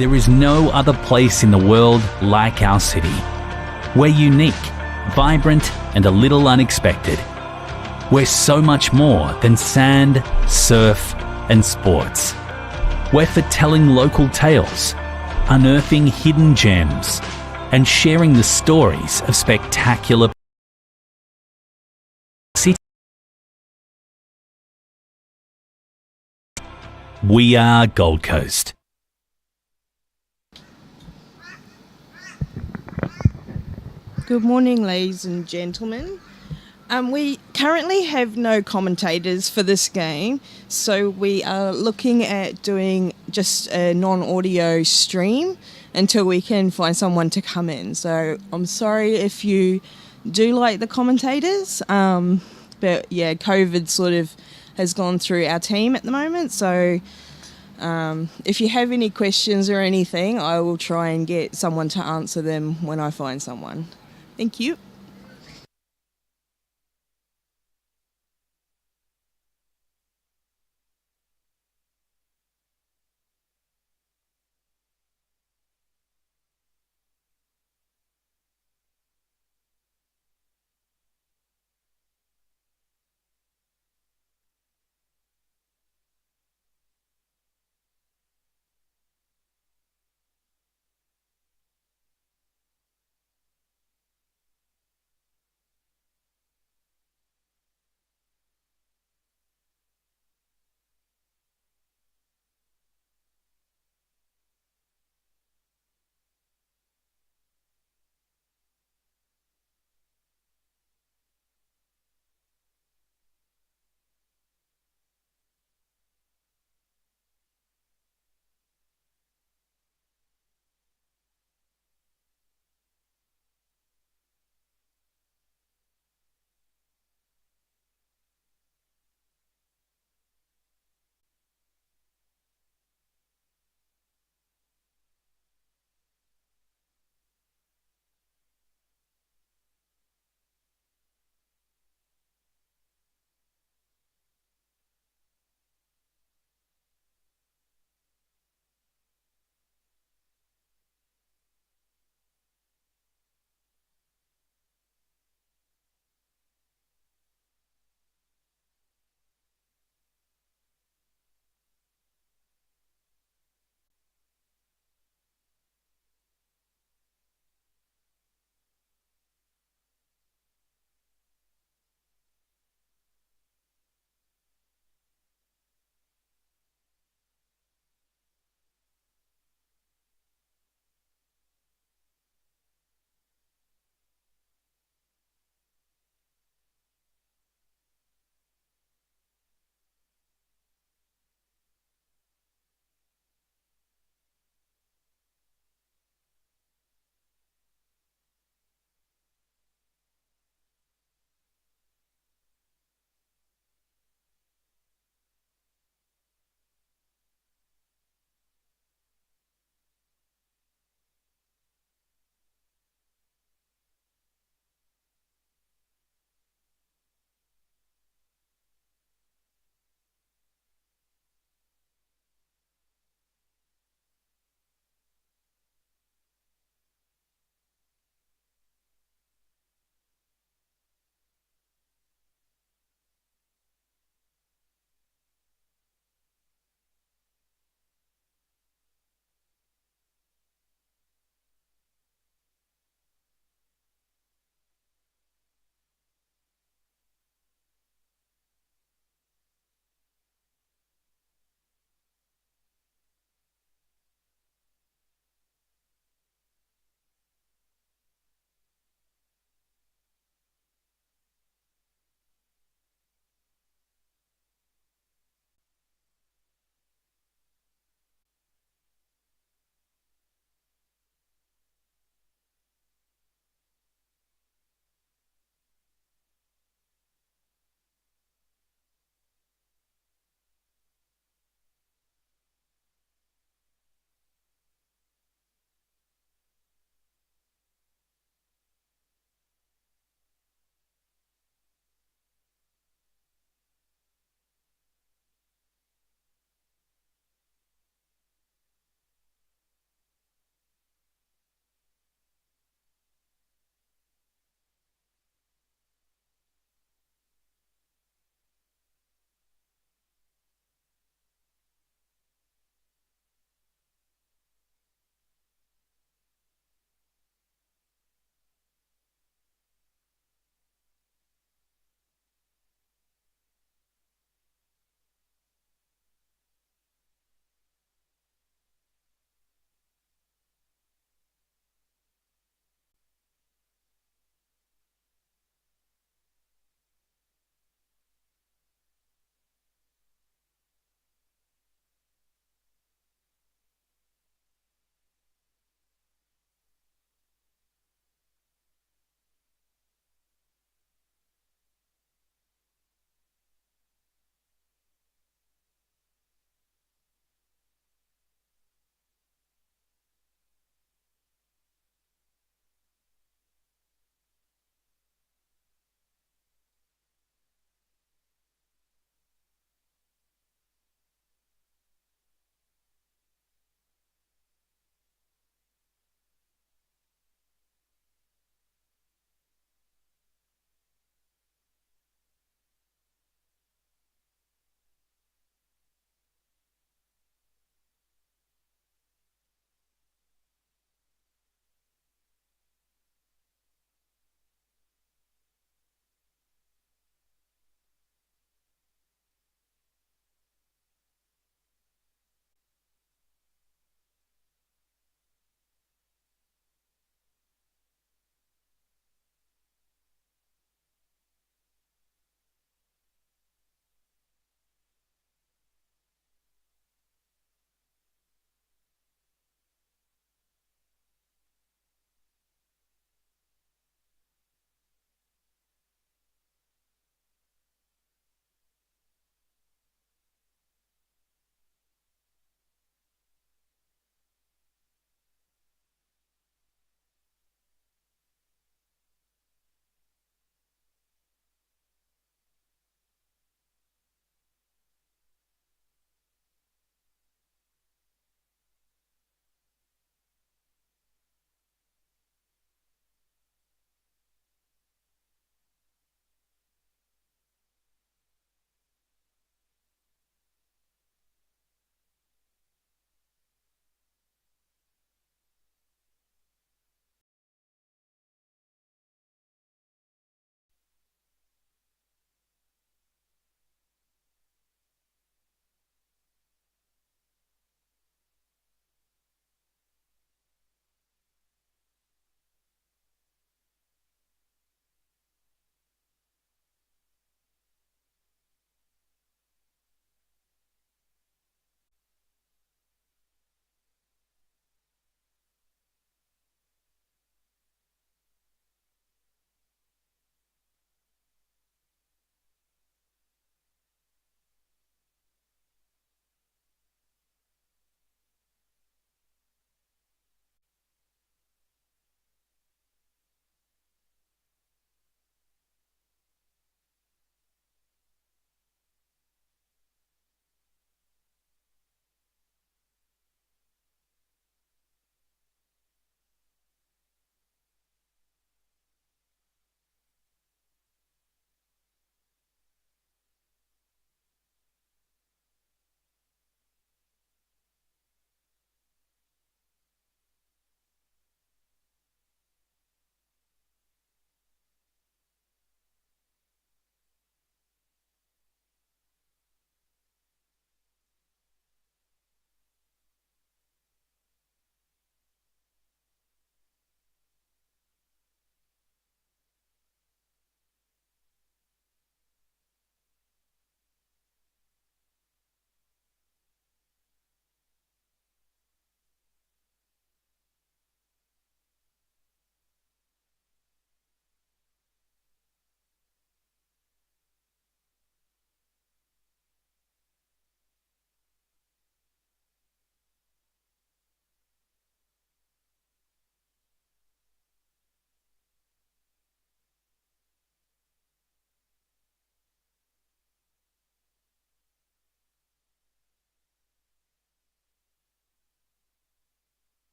There is no other place in the world like our city. We're unique, vibrant, and a little unexpected. We're so much more than sand, surf, and sports. We're for telling local tales, unearthing hidden gems, and sharing the stories of spectacular cities. We are Gold Coast. Good morning, ladies and gentlemen. We currently have no commentators for this game, so we are looking at doing just a non-audio stream until we can find someone to come in. So I'm sorry if you do like the commentators, but yeah, COVID sort of has gone through our team at the moment. So if you have any questions or anything, I will try and get someone to answer them when I find someone. Thank you.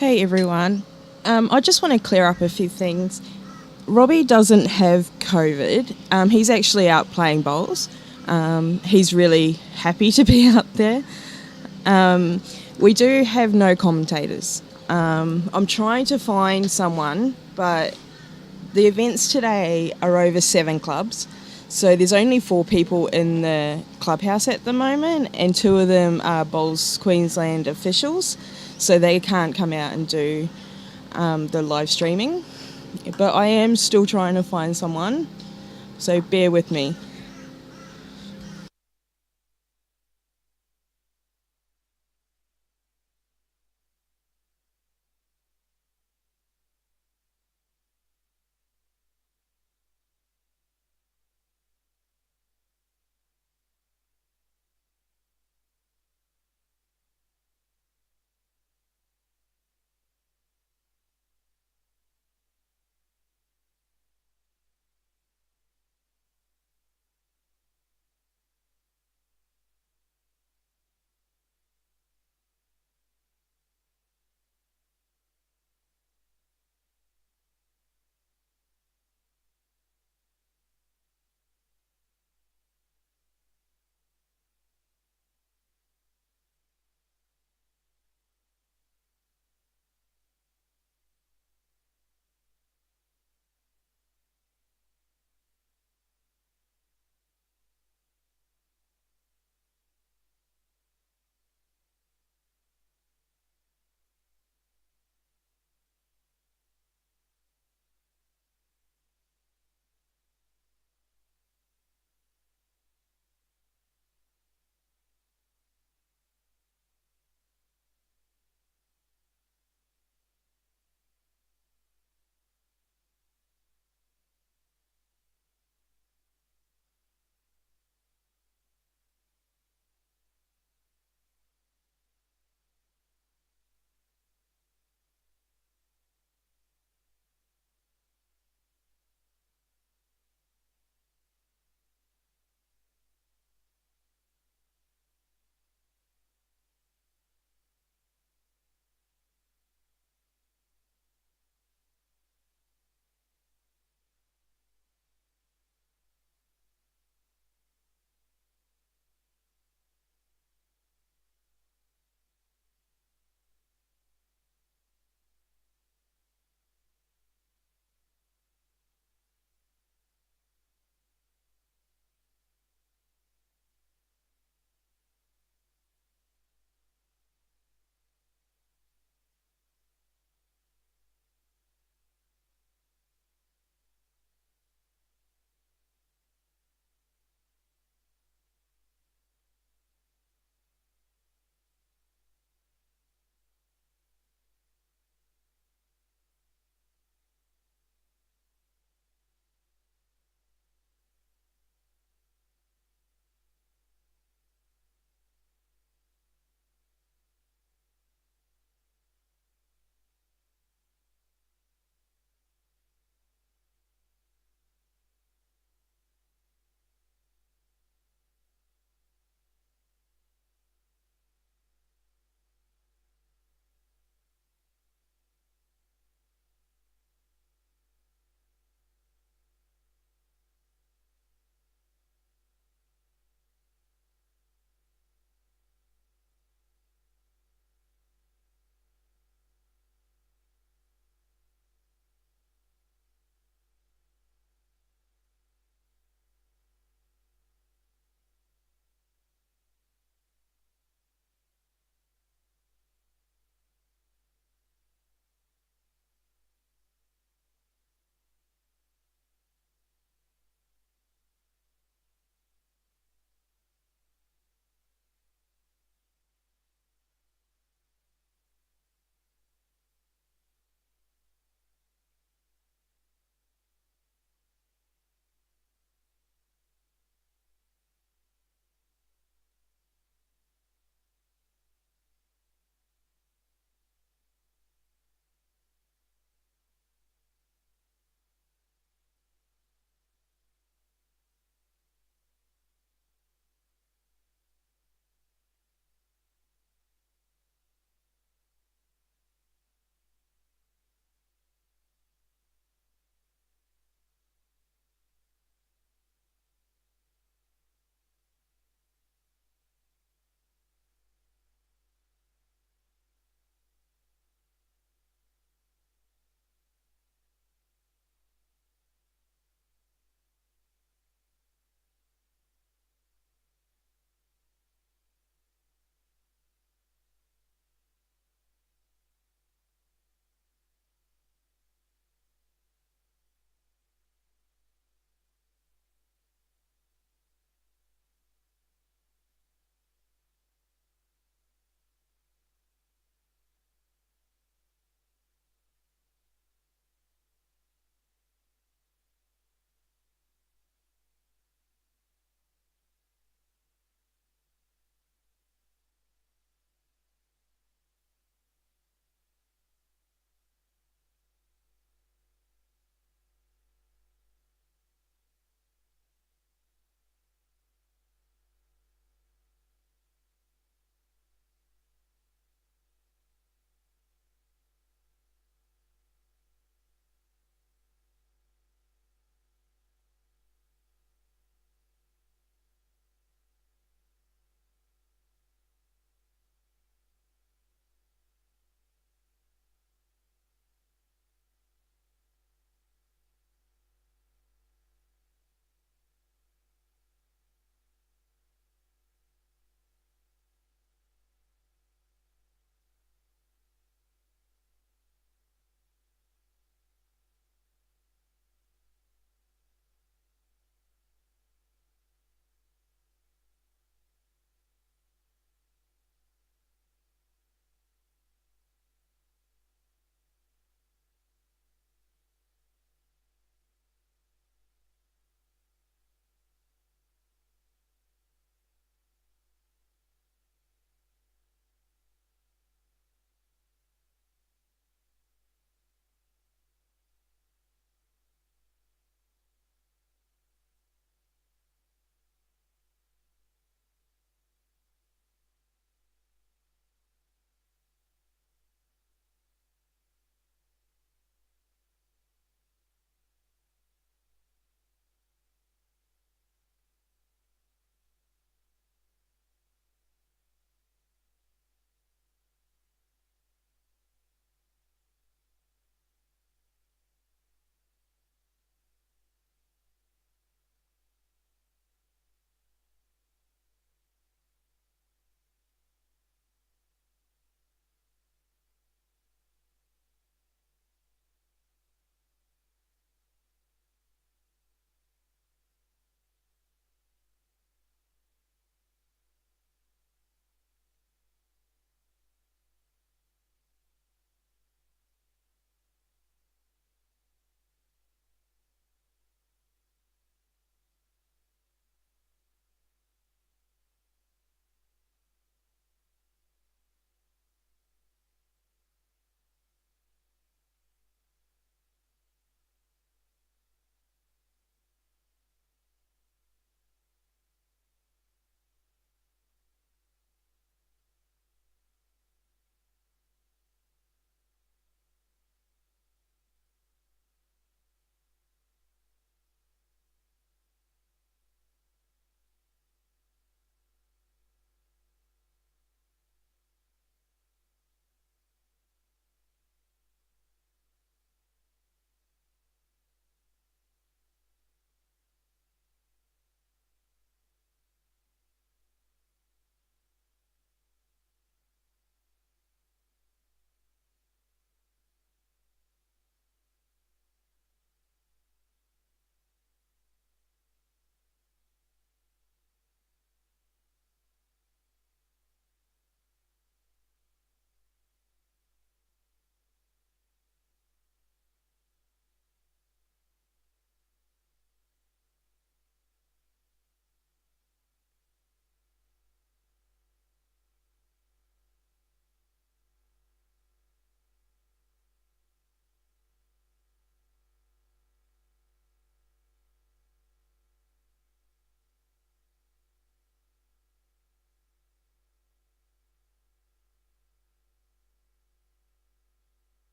Hey everyone. I just want to clear up a few things. Robbie doesn't have COVID. He's actually out playing bowls. He's really happy to be out there. We do have no commentators. I'm trying to find someone, but the events today are over 7 clubs. So there's only 4 people in the clubhouse at the moment, and 2 of them are Bowls Queensland officials, so they can't come out and do the live streaming. But I am still trying to find someone, so bear with me.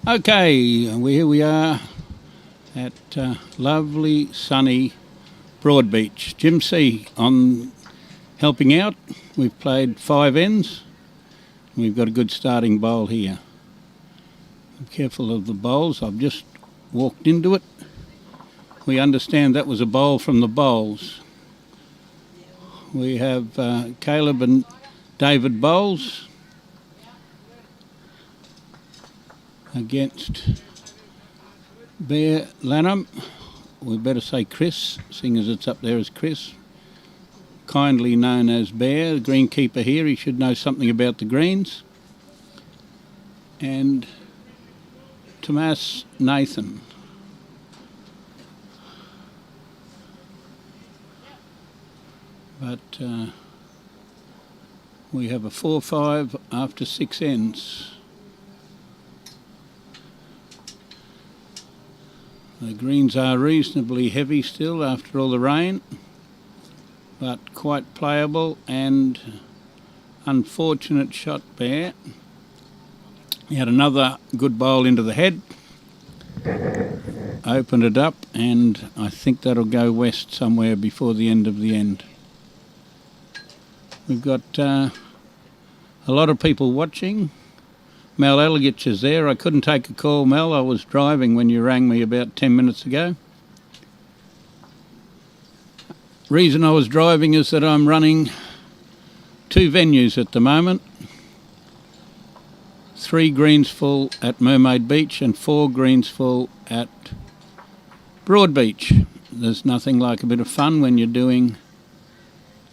Okay, here we are at lovely, sunny Broadbeach. Jim C on helping out. We've played 5 ends. We've got a good starting bowl here. I'm careful of the bowls. I've just walked into it. We understand that was a bowl from the bowls. We have Caleb and David Bowles against Bear Lanham. We better say Chris, seeing as it's up there as Chris. Kindly known as Bear, the greenkeeper here. He should know something about the greens. And Tomas Nathan. But we have a 4-5 after 6 ends. The greens are reasonably heavy still after all the rain, but quite playable, and unfortunate shot Bear. He had another good bowl into the head, opened it up, and I think that'll go west somewhere before the end of the end. We've got a lot of people watching. Mel Elegich is there. I couldn't take a call, Mel. I was driving when you rang me about 10 minutes ago. Reason I was driving is that I'm running 2 venues at the moment. 3 greens full at Mermaid Beach and 4 greens full at Broadbeach. There's nothing like a bit of fun when you're doing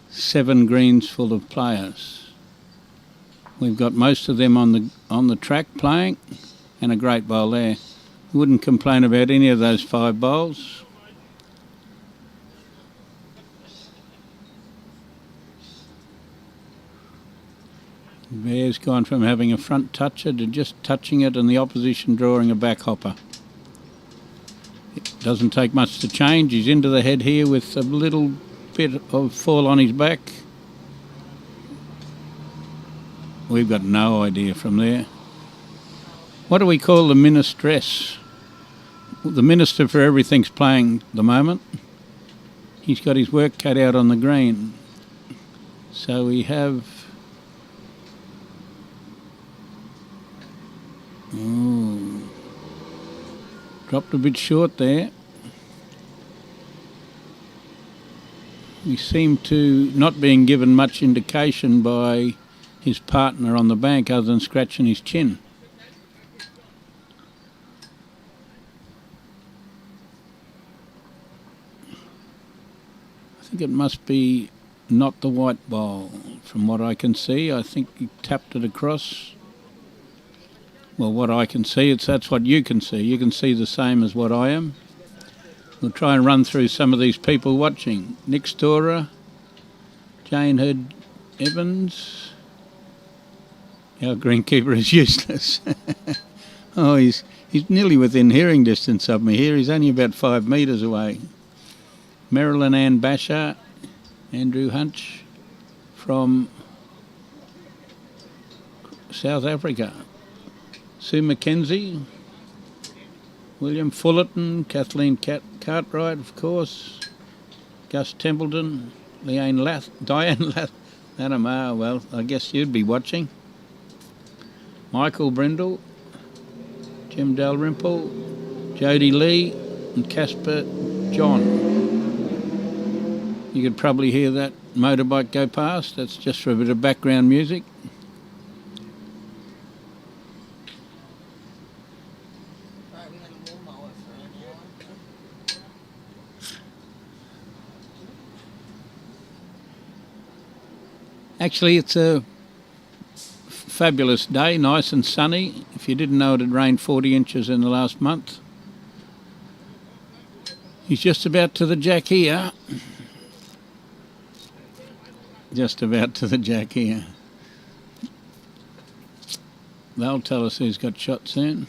7 greens full of players. We've got most of them on the track playing, and a great bowl there. Wouldn't complain about any of those 5 bowls. Bear's gone from having a front toucher to just touching it and the opposition drawing a back hopper. It doesn't take much to change. He's into the head here with a little bit of fall on his back. We've got no idea from there. What do we call the ministress? The minister for everything's playing at the moment. He's got his work cut out on the green. So we have... Oh, dropped a bit short there. We seem to not being given much indication by his partner on the bank other than scratching his chin. I think it must be not the white ball from what I can see. I think he tapped it across. Well, what I can see, that's what you can see. You can see the same as what I am. We'll try and run through some of these people watching. Nick Storer, Jane Heard Evans. Our greenkeeper is useless. Oh, he's nearly within hearing distance of me here. He's only about 5 metres away. Marilyn Ann Basher, Andrew Hunch from South Africa. Sue McKenzie, William Fullerton, Kathleen Cartwright, of course, Gus Templeton, Diane Lanham. Well, I guess you'd be watching. Michael Brindle, Jim Dalrymple, Jodie Lee, and Casper John. You could probably hear that motorbike go past. That's just for a bit of background music. Actually, it's a fabulous day, nice and sunny. If you didn't know, it had rained 40 inches in the last month. He's just about to the jack here. Just about to the jack here. They'll tell us who's got shot soon.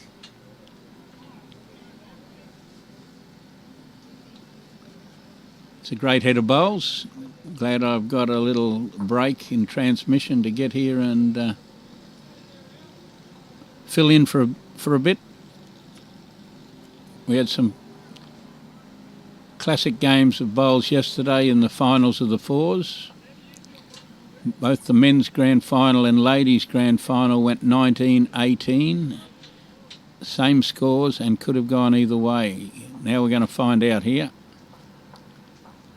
It's a great head of bowls. Glad I've got a little break in transmission to get here and fill in for a bit. We had some classic games of bowls yesterday in the finals of the fours. Both the men's grand final and ladies' grand final went 19-18. Same scores and could have gone either way. Now we're going to find out here.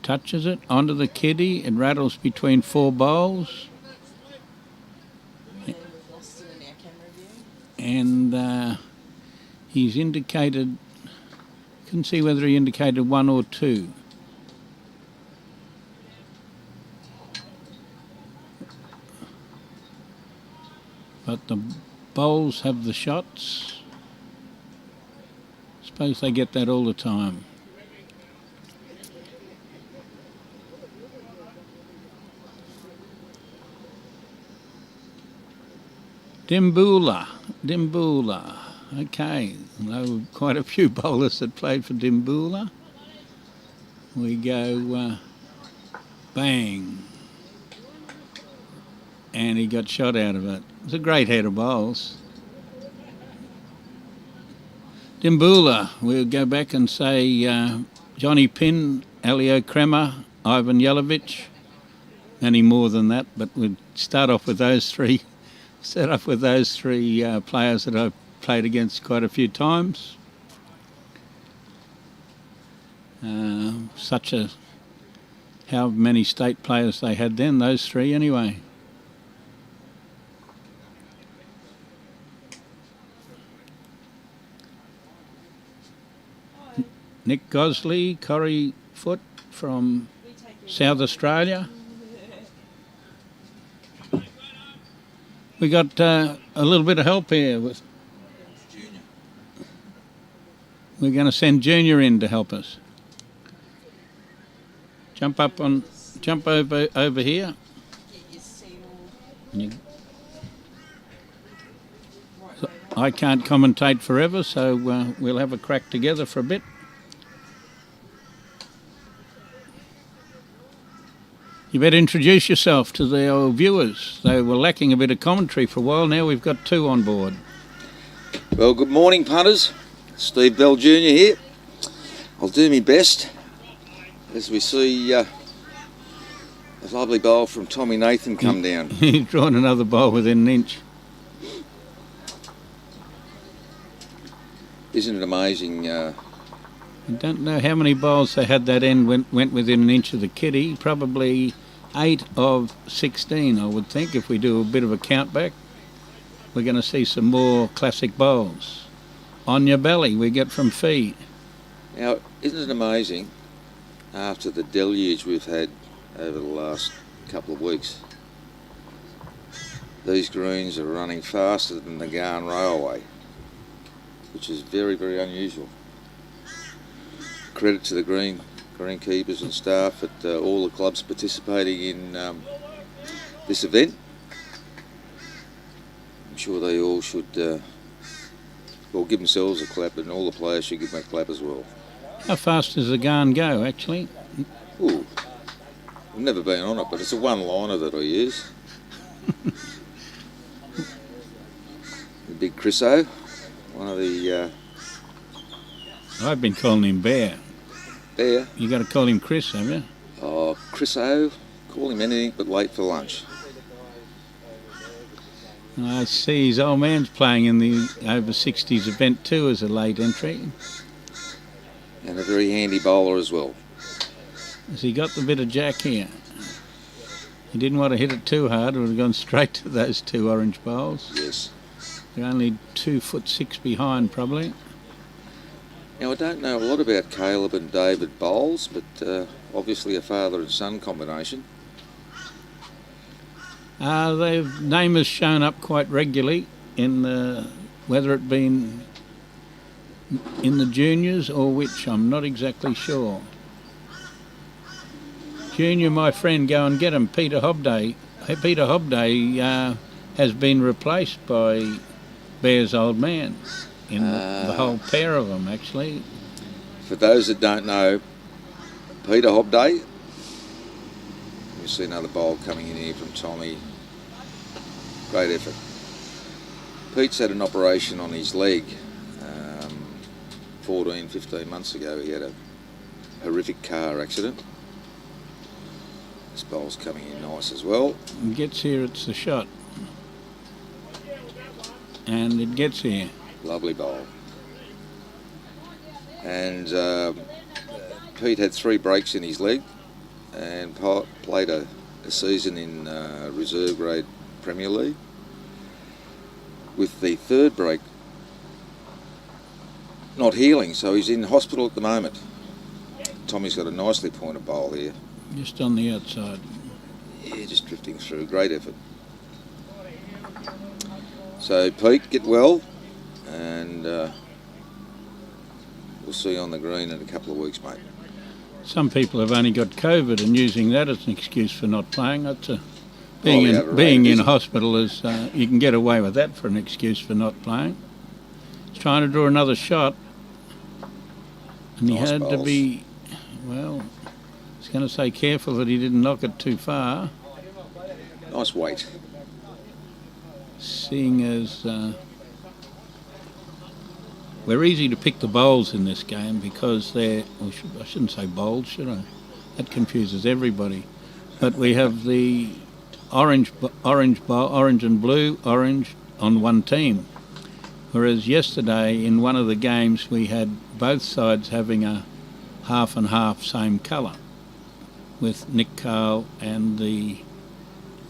Touches it onto the kiddie. It rattles between 4 bowls. And he's indicated, couldn't see whether he indicated 1 or 2. But the bowls have the shots. Suppose they get that all the time. Dimboola. Okay, there were quite a few bowlers that played for Dimboola. We go bang. And he got shot out of it. It's a great head of bowls. Dimboola, we'll go back and say Johnny Pinn, Elio Kremer, Ivan Yelovich. Many more than that, but we'll start off with those three. Set up with those 3 players that I've played against quite a few times. How many state players they had then, those 3 anyway. Nick Gosley, Corrie Foot from South Australia. We got a little bit of help here with Junior. We're going to send Junior in to help us. Jump over here. So I can't commentate forever, so we'll have a crack together for a bit. You better introduce yourself to the old viewers. They were lacking a bit of commentary for a while. Now we've got 2 on board. Well, good morning, punters. Steve Bell Jr. here. I'll do my best as we see a lovely bowl from Tommy Nathan come down. He's drawn another bowl within an inch. Isn't it amazing? I don't know how many bowls they had that end went within an inch of the kiddie. Probably 8 of 16, I would think, if we do a bit of a count back. We're going to see some more classic bowls. On your belly, we get from Fee. Now, isn't it amazing, after the deluge we've had over the last couple of weeks, these greens are running faster than the Garn Railway, which is very, very unusual. Credit to the greenkeepers and staff at all the clubs participating in this event. I'm sure they all should give themselves a clap, and all the players should give them a clap as well. How fast does the Garn go, actually? Ooh, I've never been on it, but it's a one-liner that I use. The big Chriso, one of the... I've been calling him Bear. Bear? You got to call him Chris, have you? Oh, Chriso, call him anything but late for lunch. I see his old man's playing in the over 60s event too as a late entry. And a very handy bowler as well. Has he got the bit of jack here? He didn't want to hit it too hard. It would have gone straight to those 2 orange bowls. Yes. They're only 2'6" behind, probably. Now, I don't know a lot about Caleb and David bowls, but obviously a father and son combination. Their name has shown up quite regularly in whether it been in the juniors or which, I'm not exactly sure. Junior, my friend, go and get him. Peter Hobday. Peter Hobday has been replaced by Bear's old man in the whole pair of them, actually. For those that don't know, Peter Hobday. You see another bowl coming in here from Tommy. Great effort. Pete's had an operation on his leg 14, 15 months ago, he had a horrific car accident. This bowl's coming in nice as well. It gets here, it's the shot. And it gets here. Lovely bowl. And Pete had 3 breaks in his leg and played a season in reserve grade Premier League. With the 3rd break not healing, so he's in hospital at the moment. Tommy's got a nicely pointed bowl here. Just on the outside. Yeah, just drifting through. Great effort. So Pete, get well, and we'll see you on the green in a couple of weeks, mate. Some people have only got COVID and using that as an excuse for not playing. That's being in hospital is you can get away with that for an excuse for not playing. He's trying to draw another shot, and he Nice had to bowls. be, well, I was going to say careful that he didn't knock it too far, Nice weight. seeing as we're easy to pick the bowls in this game because I shouldn't say bowls, should I? That confuses everybody. But we have the orange and blue, orange on one team. Whereas yesterday in one of the games we had both sides having a half and half same colour with Nick Carl and the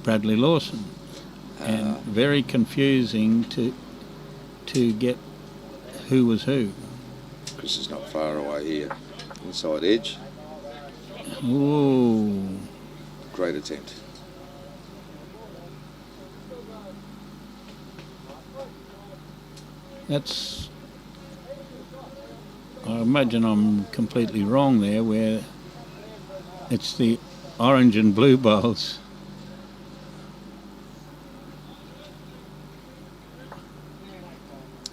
Bradley Lawson. And very confusing to get who was who. Chris is not far away here. Inside edge. Ooh. Great attempt. That's, I imagine I'm completely wrong there, where it's the orange and blue bowls.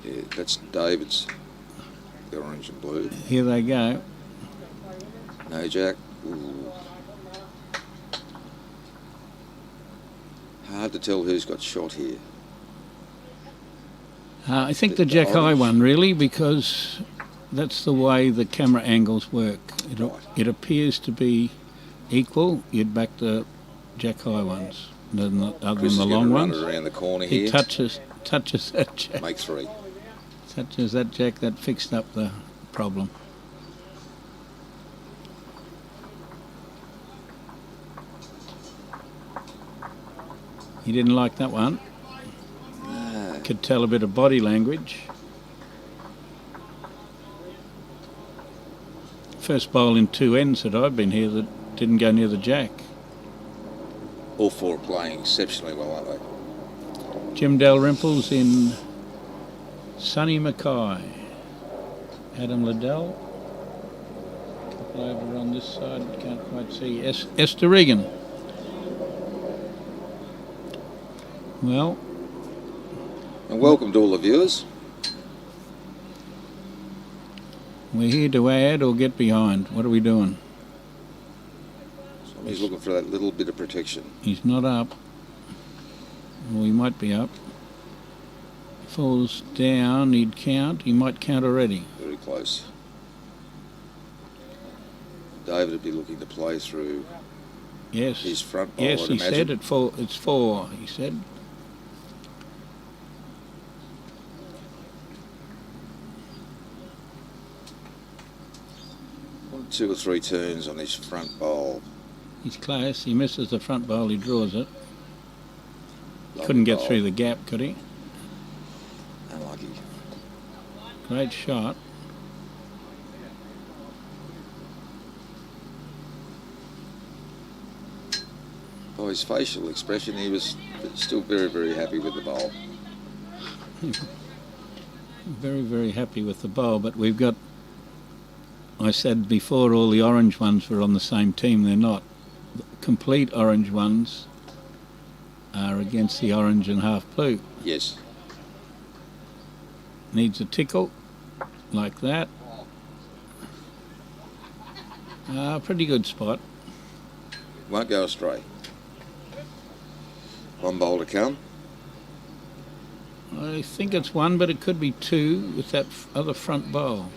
Yeah, that's David's. The orange and blue. Here they go. No jack. Ooh. Hard to tell who's got shot here. I think the Jack High one, really, because that's the way the camera angles work. Right. It appears to be equal. You'd back the Jack High ones, other than Chris the is long going ones. to run it around the corner He here. touches that Jack. Make 3. Touches that Jack, that fixed up the problem. He didn't like that one. Could tell a bit of body language. First bowl in 2 ends that I've been here that didn't go near the Jack. All 4 are playing exceptionally well, aren't they? Jim Dalrymple's in Sonny Mackay. Adam Liddell. Couple over on this side, can't quite see. Esther Regan. Well, And welcome to all the viewers. we're here to add or get behind. What are we doing? He's looking for that little bit of protection. He's not up. Well, he might be up. Falls down, he'd count. He might count already. Very close. David would be looking to play through Yes. his front bowl, Yes, I'd he imagine. said it's 4, he said. One, 2 or 3 turns on his front bowl. He's close. He misses the front bowl, he draws it. Lovely Couldn't get bowl. through the gap, could he? Unlucky. Great shot. By his facial expression, he was still very, very happy with the bowl. Very, very happy with the bowl, but we've got, I said before, all the orange ones were on the same team. They're not. The complete orange ones are against the orange and half blue. Yes. Needs a tickle, like that. Pretty good spot. Won't go astray. One bowl to come. I think it's 1, but it could be 2 with that other front bowl.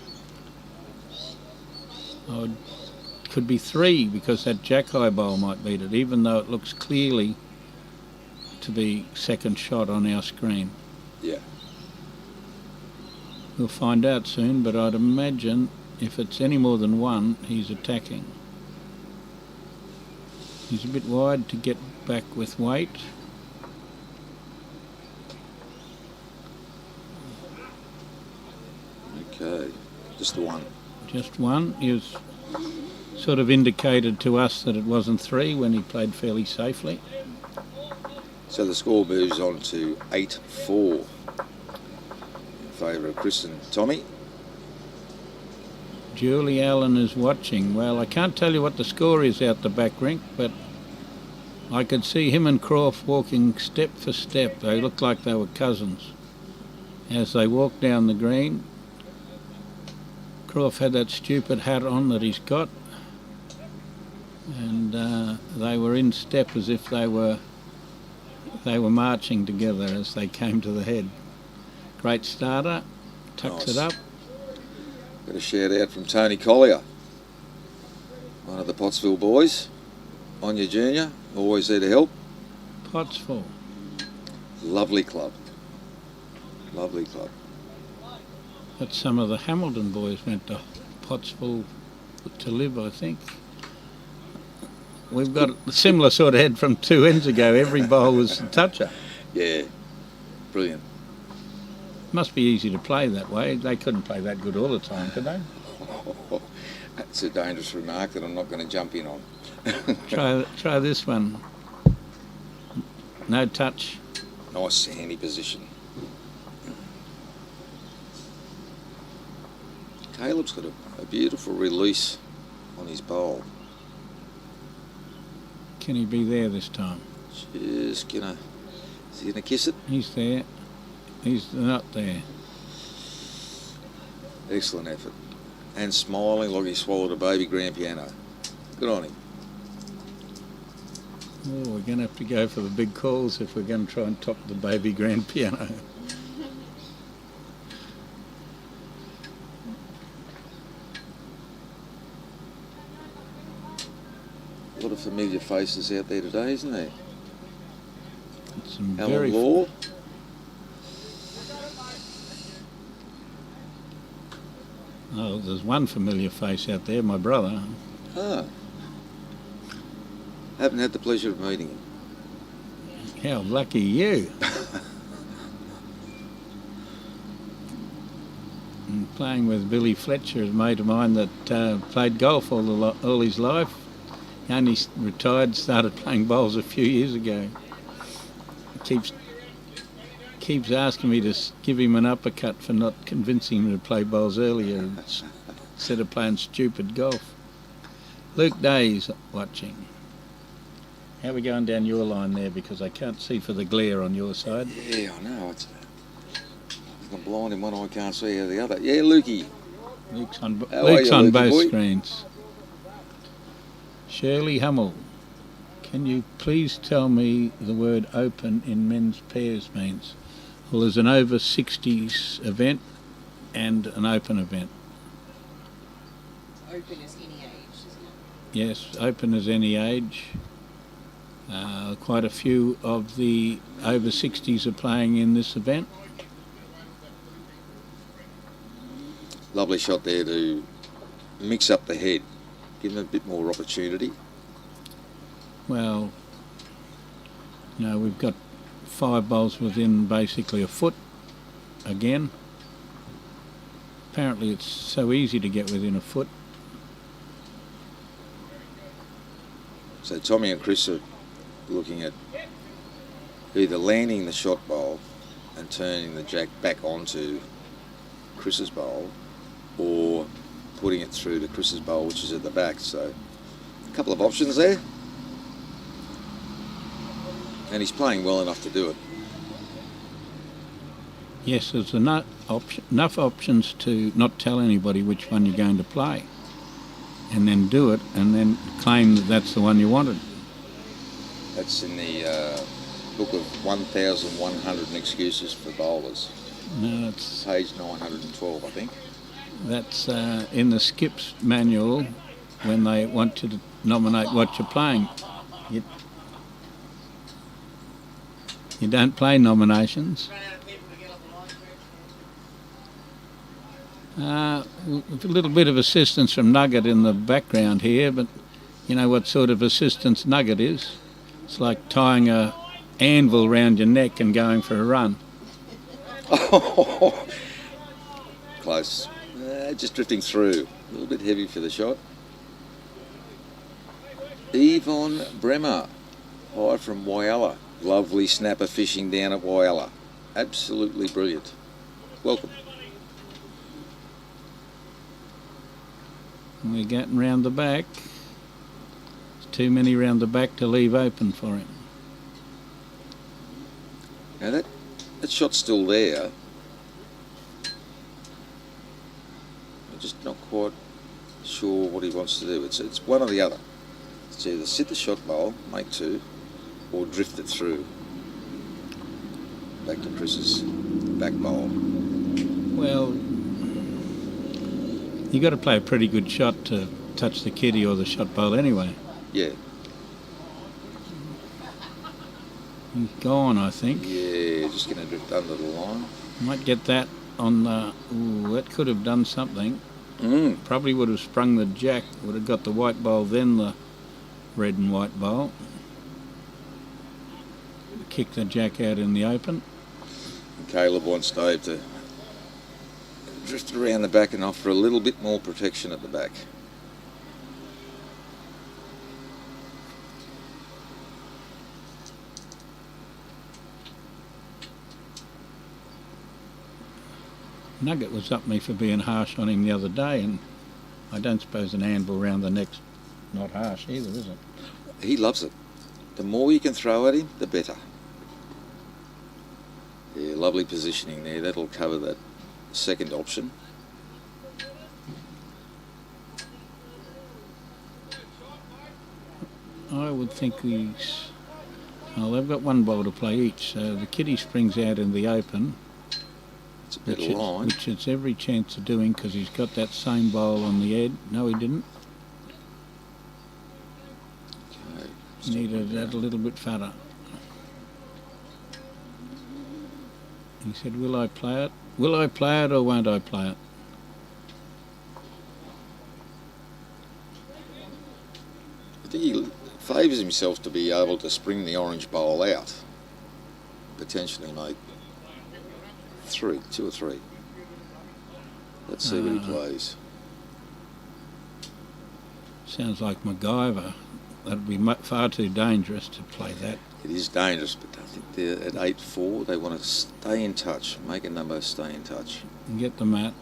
Could be 3 because that jack-high bowl might beat it, even though it looks clearly to be second shot on our screen. Yeah. We'll find out soon, but I'd imagine if it's any more than 1, he's attacking. He's a bit wide to get back with weight. Okay, just the 1. Just 1. He was sort of indicated to us that it wasn't 3 when he played fairly safely. So the score moves on to 8-4 in favour of Chris and Tommy. Julie Allen is watching. Well, I can't tell you what the score is out the back rink, but I could see him and Croft walking step for step. They looked like they were cousins. As they walked down the green, Croft had that stupid hat on that he's got, and they were in step as if they were marching together as they came to the head. Great starter, tucks it up. Got a shout out from Tony Collier, one of the Pottsville boys. On your junior, always there to help. Pottsville. Lovely club. Lovely club. But some of the Hamilton boys went to Pottsville to live, I think. We've got a similar sort of head from 2 ends ago. Every bowl was a toucher. Yeah, brilliant. Must be easy to play that way. They couldn't play that good all the time, could they? That's a dangerous remark that I'm not going to jump in on. Try this one. No touch. Nice handy position. Caleb's got a beautiful release on his bowl. Can he be there this time? Is he gonna kiss it? He's there. He's not there. Excellent effort. And smiling like he swallowed a baby grand piano. Good on him. Oh, we're going to have to go for the big calls if we're going to try and top the baby grand piano. A lot of familiar faces out there today, isn't there? Some Alan very Law. Oh, there's one familiar face out there, my brother. Ah. Haven't had the pleasure of meeting him. How lucky you. And playing with Billy Fletcher, a mate of mine that played golf all his life. He only retired, started playing bowls a few years ago. He keeps asking me to give him an uppercut for not convincing him to play bowls earlier instead of playing stupid golf. Luke Day's watching. How are we going down your line there? Because I can't see for the glare on your side. Yeah, I know. I'm blind in one eye, can't see out the other. Yeah, Lukey. Luke's on Lukey both boy? screens. Shirley Hummel, can you please tell me the word open in men's pairs means? Well, there's an over 60s event and an open event. Open as any age, isn't it? Yes, open as any age. Quite a few of the over 60s are playing in this event. Lovely shot there to mix up the head, give them a bit more opportunity. Well, no, we've got 5 bowls within basically a foot again. Apparently it's so easy to get within a foot. So Tommy and Chris are looking at either landing the shot bowl and turning the jack back onto Chris's bowl, or putting it through to Chris's bowl, which is at the back. So a couple of options there, and he's playing well enough to do it. Yes, there's enough options to not tell anybody which one you're going to play, and then do it, and then claim that that's the one you wanted. That's in the book of 1,100 excuses for bowlers. No, it's Page 912, I think. That's in the skips manual when they want you to nominate what you're playing. You don't play nominations. With a little bit of assistance from Nugget in the background here, but you know what sort of assistance Nugget is? It's like tying a anvil round your neck and going for a run. Close. Just drifting through. A little bit heavy for the shot. Yvonne Bremer. Hi from Wyalla. Lovely snapper fishing down at Wyalla. Absolutely brilliant. Welcome. We're getting round the back. There's too many round the back to leave open for him. Now that shot's still there. I'm just not quite sure what he wants to do. It's one or the other. It's either sit the shot bowl, make two, or drift it through. Back to Chris's back bowl. Well, you got to play a pretty good shot to touch the kitty or the shot bowl anyway. Yeah. He's gone, I think. Yeah, just going to drift under the line. Might get that on the... Ooh, that could have done something. Mm. Probably would have sprung the jack. Would have got the white bowl, then the red and white bowl. Kick the jack out in the open. Caleb wants Dave to drift it around the back and offer a little bit more protection at the back. Nugget was up me for being harsh on him the other day, and I don't suppose an anvil round the neck's not harsh either, is it? He loves it. The more you can throw at him, the better. Yeah, lovely positioning there. That'll cover that second option. I would think he's... Well, they've got one bowl to play each, so the kitty springs out in the open. It's a better line. Which it's every chance of doing because he's got that same bowl on the head. No, he didn't. Okay. He needed that a little bit fatter. He said, will I play it? Will I play it or won't I play it? I think he favours himself to be able to spring the orange bowl out. Potentially make two or three. Let's see what he plays. Sounds like MacGyver. That'd be far too dangerous to play that. It is dangerous, but I think they're at 8-4. They want to stay in touch, make a number, stay in touch. And get the mat,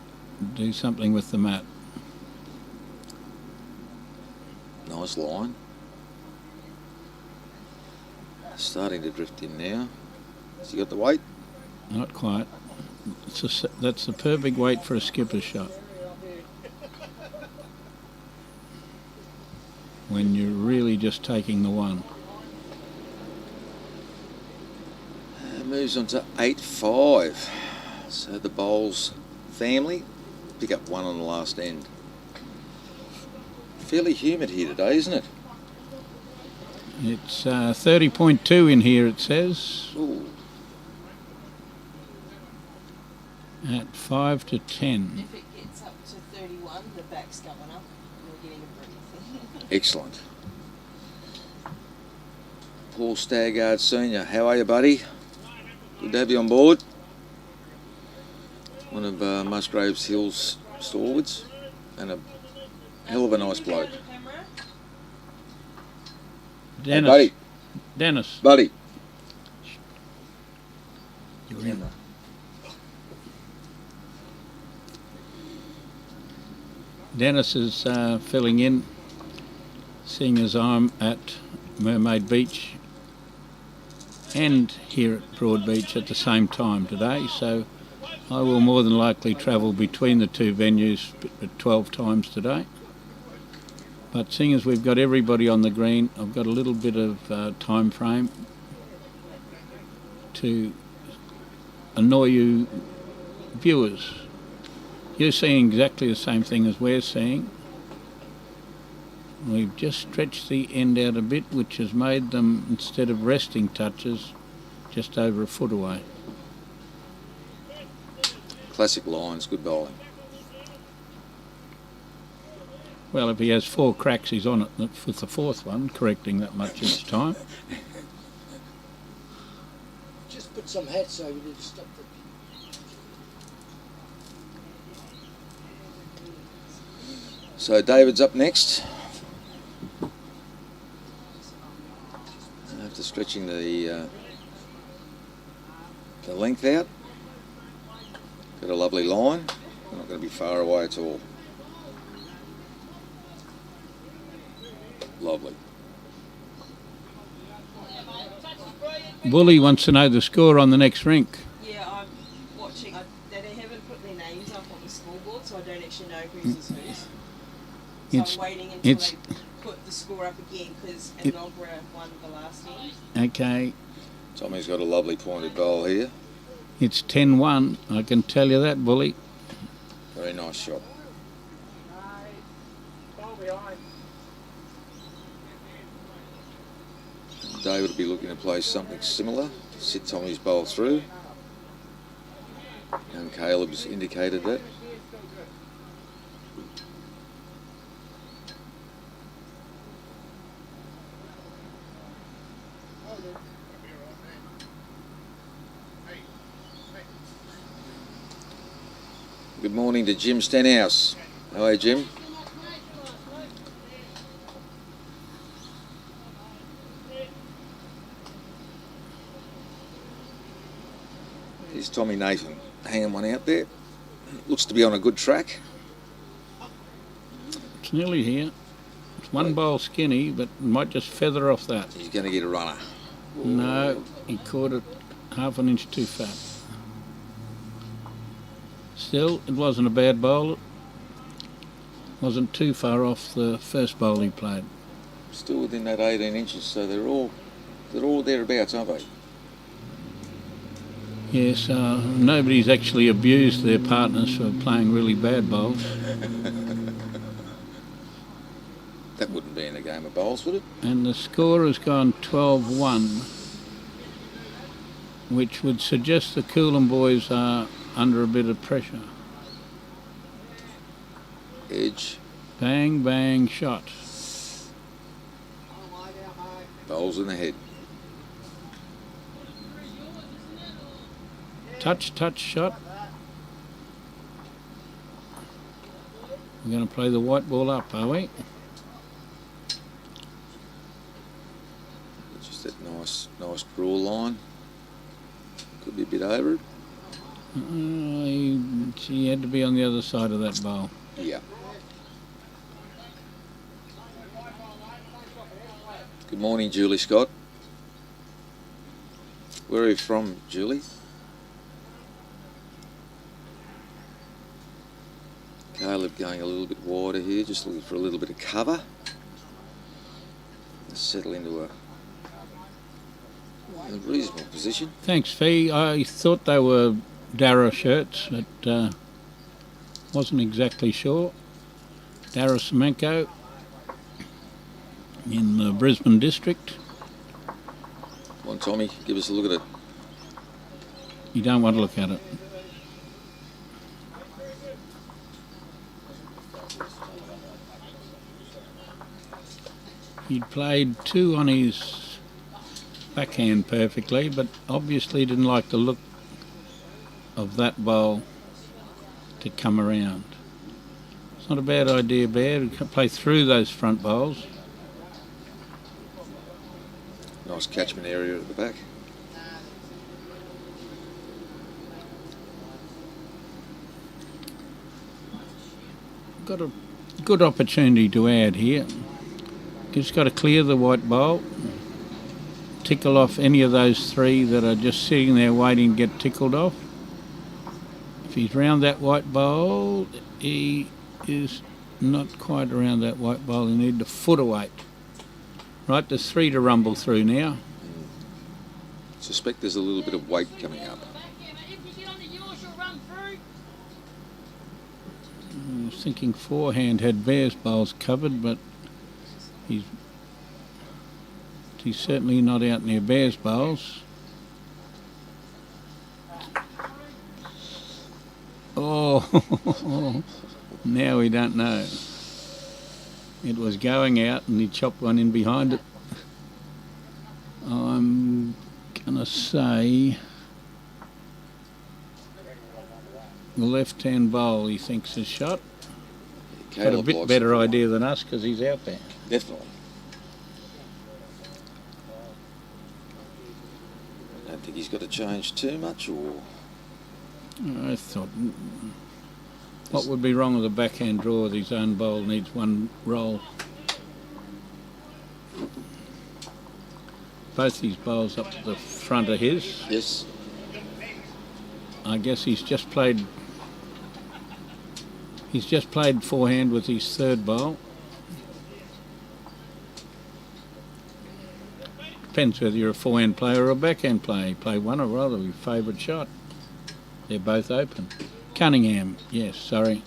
do something with the mat. Nice line. Starting to drift in now. Has he got the weight? Not quite. That's the perfect weight for a skipper shot. When you're really just taking the one. Moves on to 8-5. So the bowls family pick up one on the last end. Fairly humid here today, isn't it? It's 30.2 in here, it says. Ooh. At 5 to 10. If it gets up to 31, the back's going up. You're getting a breathe. Excellent. Paul Staggard Senior, how are you, buddy? Good to have you on board. One of Musgraves Hill's stalwarts and a hell of a nice bloke. Dennis. Hey, buddy. Dennis. Buddy. Camera. Dennis is filling in, seeing as I'm at Mermaid Beach and here at Broadbeach at the same time today, so I will more than likely travel between the two venues 12 times today. But seeing as we've got everybody on the green, I've got a little bit of time frame to annoy you viewers. You're seeing exactly the same thing as we're seeing. We've just stretched the end out a bit, which has made them, instead of resting touches, just over a foot away. Classic lines, good bowling. Well, if he has 4 cracks, he's on it with the 4th one, correcting that much each time. Just put some hats over there to stop the... So David's up next. After stretching the length out. Got a lovely line. We're not going to be far away at all. Lovely. Bully wants to know the score on the next rink. Yeah, I'm watching. They haven't put their names up on the scoreboard, so I don't actually know whose is whose. So I'm waiting until they put the score up again, because Enogra won the last game. Okay. Tommy's got a lovely pointed bowl here. It's 10-1, I can tell you that, Bully. Very nice shot. David will be looking to play something similar. Sit Tommy's bowl through. And Caleb's indicated that. Good morning to Jim Stenhouse. How are you, Jim? Here's Tommy Nathan hanging one out there. Looks to be on a good track. It's nearly here. It's one bowl skinny, but might just feather off that. He's going to get a runner. No, he caught it half an inch too fat. Still, it wasn't a bad bowl. Wasn't too far off the first bowl he played. Still within that 18 inches, so they're all thereabouts, aren't they? Yes, nobody's actually abused their partners for playing really bad bowls. That wouldn't be in a game of bowls, would it? And the score has gone 12-1, which would suggest the Coolum boys are under a bit of pressure. Edge. Bang, bang, shot. Bowls in the head. Touch, touch, shot. We're going to play the white ball up, are we? Just that nice cruel line. Could be a bit over it. She had to be on the other side of that bowl. Yeah. Good morning, Julie Scott. Where are you from, Julie? Caleb going a little bit wider here, just looking for a little bit of cover. Let's settle into a reasonable position. Thanks, Fee. I thought they were Darra shirts, but wasn't exactly sure. Darra Semenko in the Brisbane district. Come on, Tommy, give us a look at it. You don't want to look at it. He'd played 2 on his backhand perfectly, but obviously didn't like the look of that bowl to come around. It's not a bad idea, Bear, to play through those front bowls. Nice catchment area at the back. Got a good opportunity to add here. Just got to clear the white bowl, tickle off any of those 3 that are just sitting there waiting to get tickled off. If he's round that white bowl, he is not quite around that white bowl. He needs a foot of weight. Right, there's 3 to rumble through now. Suspect there's a little bit of weight coming up. I was thinking forehand had Bear's bowls covered, but he's certainly not out near Bear's bowls. Oh, now we don't know. It was going out and he chopped one in behind it. I'm going to say the left-hand bowl he thinks is shot. Got a bit better idea than us because he's out there. Definitely. I don't think he's got to change too much, or... I thought, what would be wrong with a backhand draw with his own bowl? Needs one roll. Both his bowls up to the front of his. Yes. I guess he's just played forehand with his third bowl. Depends whether you're a forehand player or a backhand player. You play one or rather your favourite shot. They're both open. Cunningham, yes, sorry.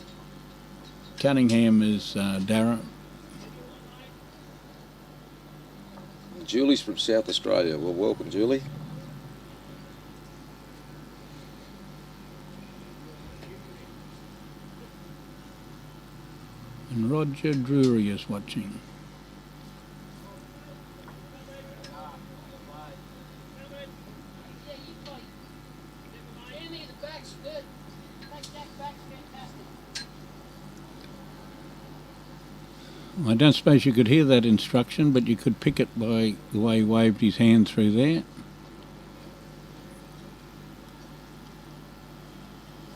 Cunningham is Darren. Julie's from South Australia. Well, welcome, Julie. And Roger Drury is watching. I don't suppose you could hear that instruction, but you could pick it by the way he waved his hand through there.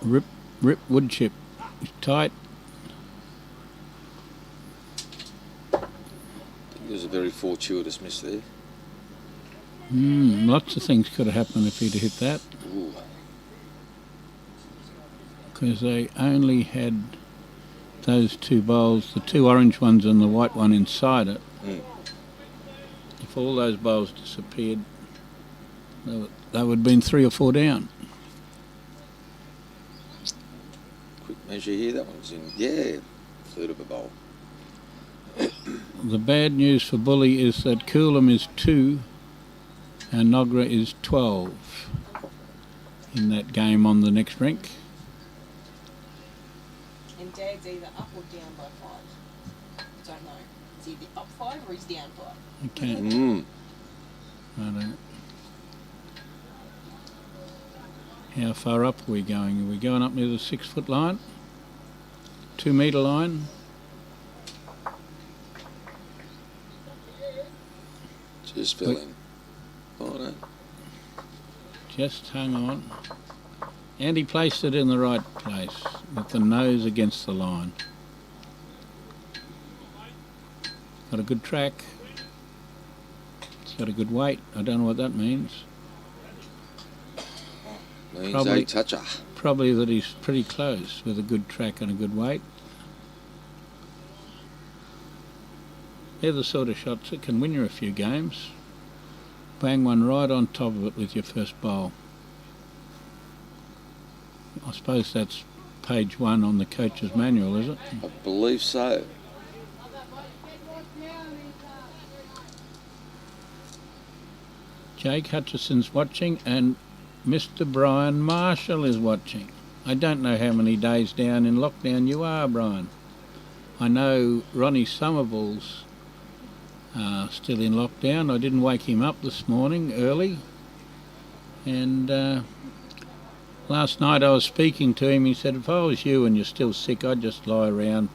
Rip wood chip. He's tight. It was a very fortuitous miss there. Lots of things could have happened if he'd hit that. Ooh. Because they only had those two bowls, the two orange ones and the white one inside it. If all those bowls disappeared, they would have been 3 or 4 down. Quick measure here, that one's in, yeah, third of a bowl. The bad news for Bully is that Coolum is 2 and Nogra is 12 in that game on the next rink. And Dad's either up or down by 5. Don't know. It's either up 5 or he's down 5. Okay. Righto. How far up are we going? Are we going up near the 6 foot line? 2 metre line? Just fell in. Oh, no. Just hung on. And he placed it in the right place with the nose against the line. Got a good track. It's got a good weight. I don't know what that means. Means Probably- a toucher. Probably that he's pretty close with a good track and a good weight. They're the sort of shots that can win you a few games. Bang one right on top of it with your first bowl. I suppose that's page 1 on the coach's manual, is it? I believe so. Jake Hutchison's watching and Mr. Brian Marshall is watching. I don't know how many days down in lockdown you are, Brian. I know Ronnie Somerville's still in lockdown. I didn't wake him up this morning early. And last night I was speaking to him. He said, if I was you and you're still sick, I'd just lie around.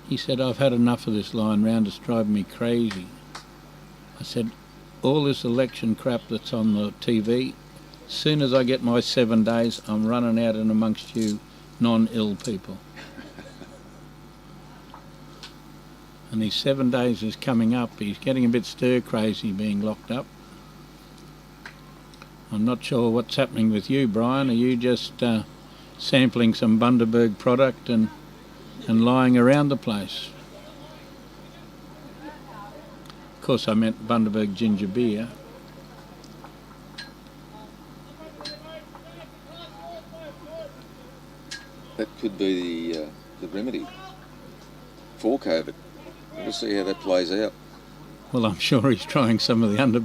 He said, I've had enough of this lying around. It's driving me crazy. I said, all this election crap that's on the TV, as soon as I get my 7 days, I'm running out and amongst you non-ill people. And his 7 days is coming up. He's getting a bit stir-crazy being locked up. I'm not sure what's happening with you, Brian. Are you just sampling some Bundaberg product and lying around the place? Of course, I meant Bundaberg ginger beer. That could be the the remedy for COVID. We'll see how that plays out. Well, I'm sure he's trying some of the other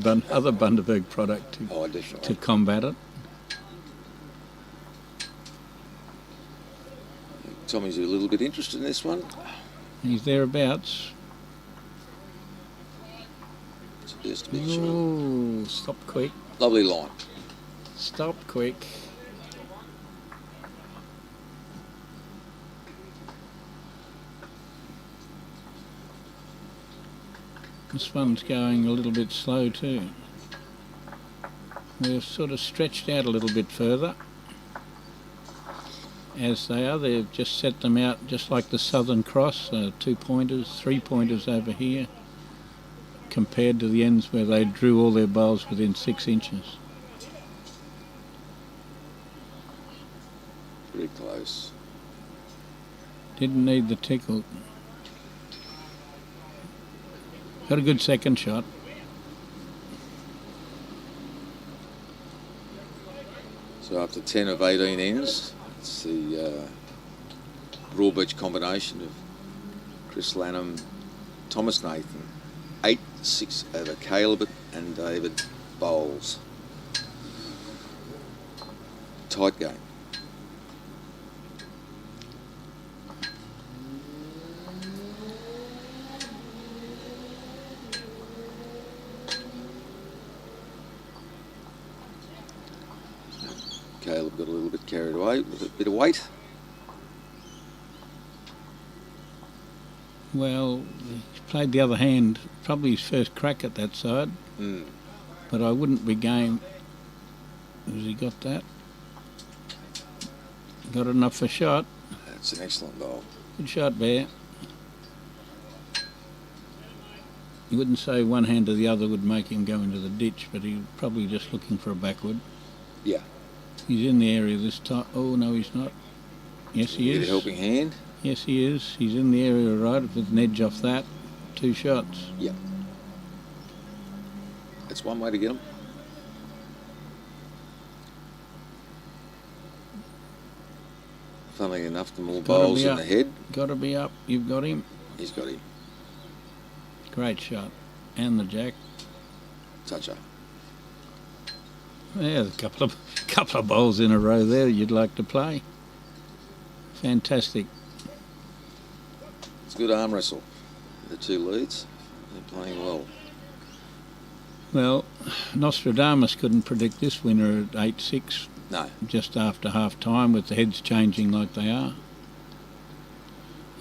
Bundaberg product Definitely. to combat it. Tommy's a little bit interested in this one. He's thereabouts. Just a bit short. Ooh, stop quick. Lovely line. Stop quick. This one's going a little bit slow too. We've sort of stretched out a little bit further. As they are, they've just set them out just like the Southern Cross, 2 pointers, 3 pointers over here, compared to the ends where they drew all their bowls within 6 inches. Pretty close. Didn't need the tickle. Got a good second shot. So after 10 of 18 ends, it's the Broadbeach combination of Chris Lanham Tomas Nathan. 8-6 over Caleb and David Bowles. Tight game. Caleb got a little bit carried away with a bit of weight. Well, he's played the other hand, probably his first crack at that side. But I wouldn't be game. Has he got that? Got enough for shot. That's an excellent bowl. Good shot, Bear. You wouldn't say one hand to the other would make him go into the ditch, but he's probably just looking for a backward. Yeah. He's in the area this time. Oh, no, he's not. Yes, he Get is. a helping hand. Yes, he is. He's in the area right with an edge off that. 2 shots. Yeah. That's one way to get him. Funnily enough, the more Gotta bowls be in up. the head, Got to be up. You've got him. he's got him. Great shot. And the jack. Toucher. Yeah, a couple of bowls in a row there you'd like to play. Fantastic. It's a good arm wrestle. The two leads, they're playing well. Well, Nostradamus couldn't predict this winner at 8-6 No. just after half time with the heads changing like they are.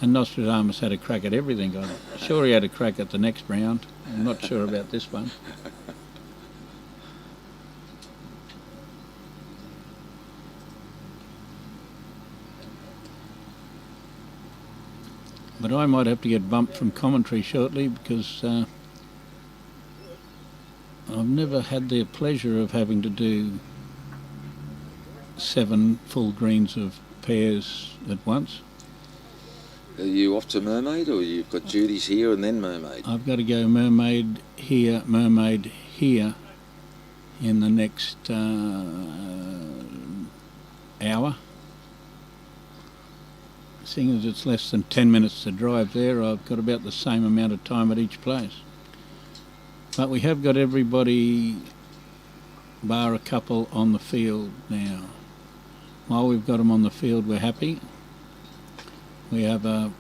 And Nostradamus had a crack at everything on it. Sure, he had a crack at the next round. I'm not sure about this one. But I might have to get bumped from commentary shortly because I've never had the pleasure of having to do 7 full greens of pairs at once. Are you off to Mermaid, or you've got duties here and then Mermaid? I've got to go Mermaid here in the next hour. Seeing as it's less than 10 minutes to drive there, I've got about the same amount of time at each place. But we have got everybody, bar a couple, on the field now. While we've got them on the field, we're happy. We have a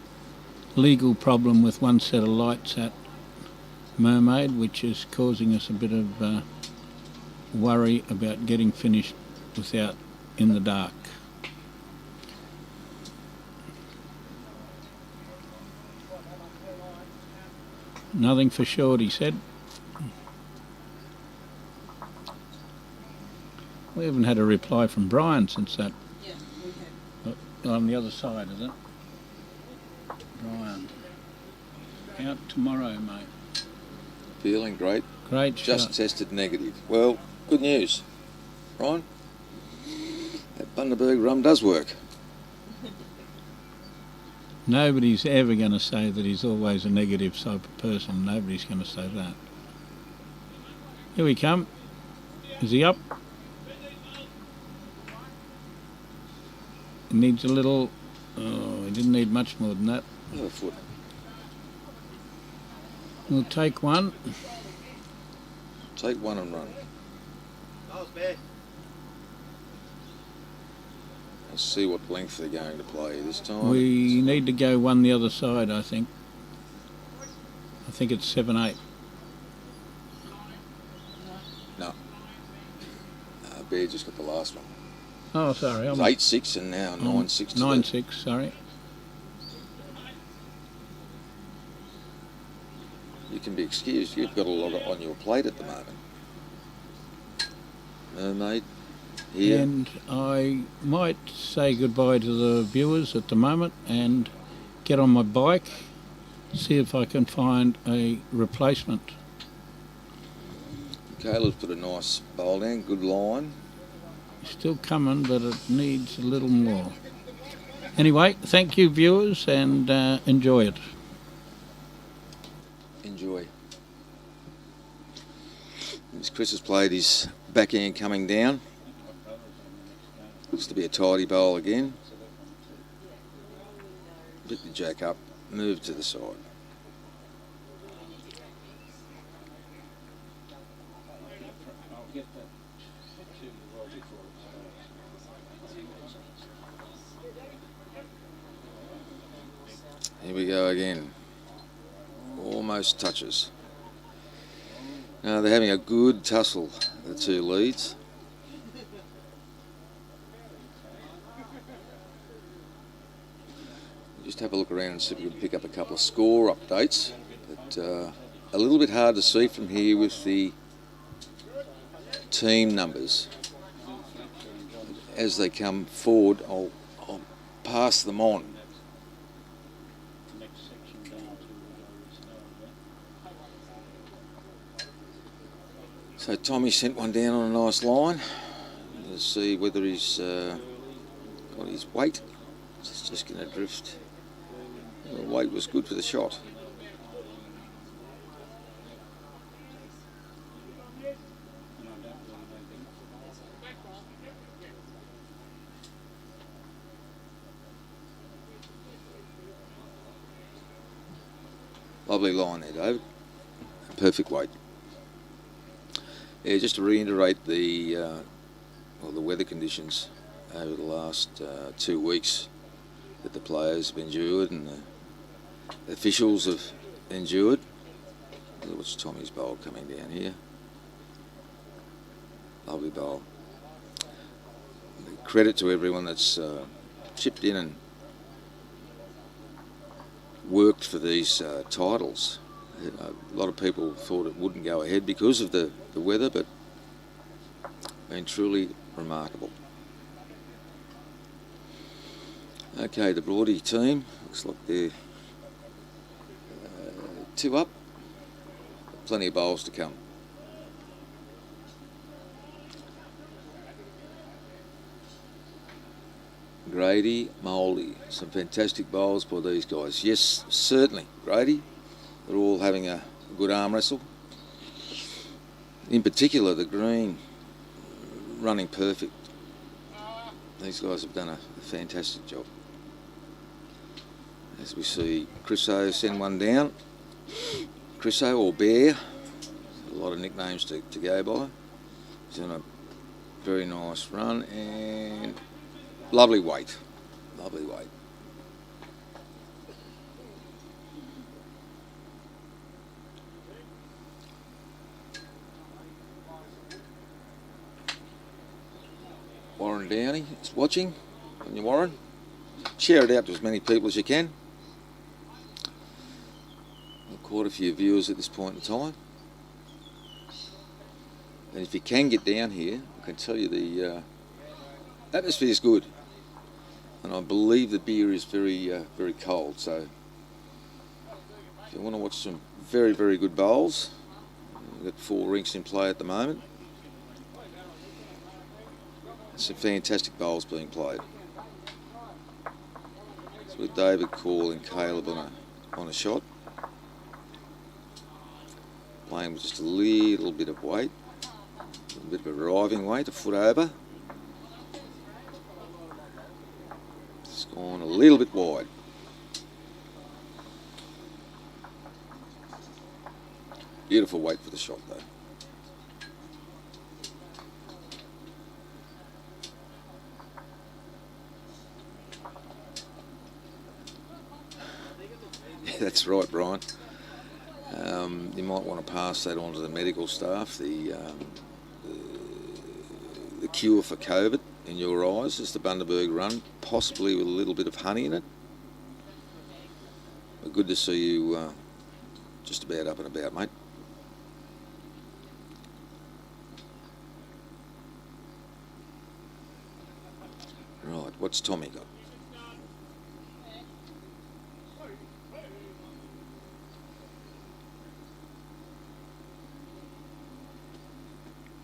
legal problem with one set of lights at Mermaid, which is causing us a bit of worry about getting finished without in the dark. Nothing for short, he said. We haven't had a reply from Brian since that. Yeah, we have. On the other side, is it? Brian. Out tomorrow, mate. Feeling great. Great Just shot. tested negative. Well, good news, Ryan. That Bundaberg rum does work. Nobody's ever going to say that he's always a negative type of person. Nobody's going to say that. Here we come. Is he up? He needs a little Oh, he didn't need much more than that. A foot. We'll take one. Take one and run. Let's see what length they're going to play this time. We need to go one the other side, I think. I think it's 7-8. No. Bear just got the last one. Oh, sorry. It's 8-6 and now 9-6. 9-6, sorry. You can be excused. You've got a lot on your plate at the moment. Mermaid here. And I might say goodbye to the viewers at the moment and get on my bike, see if I can find a replacement. Caleb's put a nice bowl down, good line. Still coming, but it needs a little more. Anyway, thank you, viewers, and enjoy it. Enjoy. As Chris has played his backhand coming down. Looks to be a tidy bowl again. Bit the jack up, move to the side. Here we go again. Almost touches. Now they're having a good tussle, the two leads. Just have a look around and see if we can pick up a couple of score updates. But a little bit hard to see from here with the team numbers. As they come forward, I'll pass them on. So Tommy sent one down on a nice line. Let's see whether he's got his weight. It's just going to drift. The weight was good for the shot. Lovely line there, David. Perfect weight. Yeah, just to reiterate the weather conditions over the last 2 weeks that the players have endured and the officials have endured. What's Tommy's bowl coming down here? Lovely bowl. Credit to everyone that's chipped in and worked for these titles. A lot of people thought it wouldn't go ahead because of the weather, but been truly remarkable. Okay, the Broadie team, looks like they're 2 up. Plenty of bowls to come. Grady, Moldy, some fantastic bowls by these guys. Yes, certainly, Grady. They're all having a good arm wrestle. In particular, the green running perfect. These guys have done a fantastic job. As we see Chriso send one down. Chriso or Bear. A lot of nicknames to go by. He's on a very nice run and lovely weight. Lovely weight. Warren Downey is watching. Can you, Warren? Share it out to as many people as you can. Quite a few viewers at this point in time. And if you can get down here, I can tell you the atmosphere is good. And I believe the beer is very, very cold. So if you want to watch some very, very good bowls, we've got 4 rinks in play at the moment. Some fantastic bowls being played. So with David Call and Caleb on a shot. Playing with just a little bit of weight. A bit of a arriving weight, a foot over. Score gone a little bit wide. Beautiful weight for the shot though. Yeah, that's right, Brian. You might want to pass that on to the medical staff. The cure for COVID in your eyes is the Bundaberg run, possibly with a little bit of honey in it. But good to see you just about up and about, mate. Right, what's Tommy got?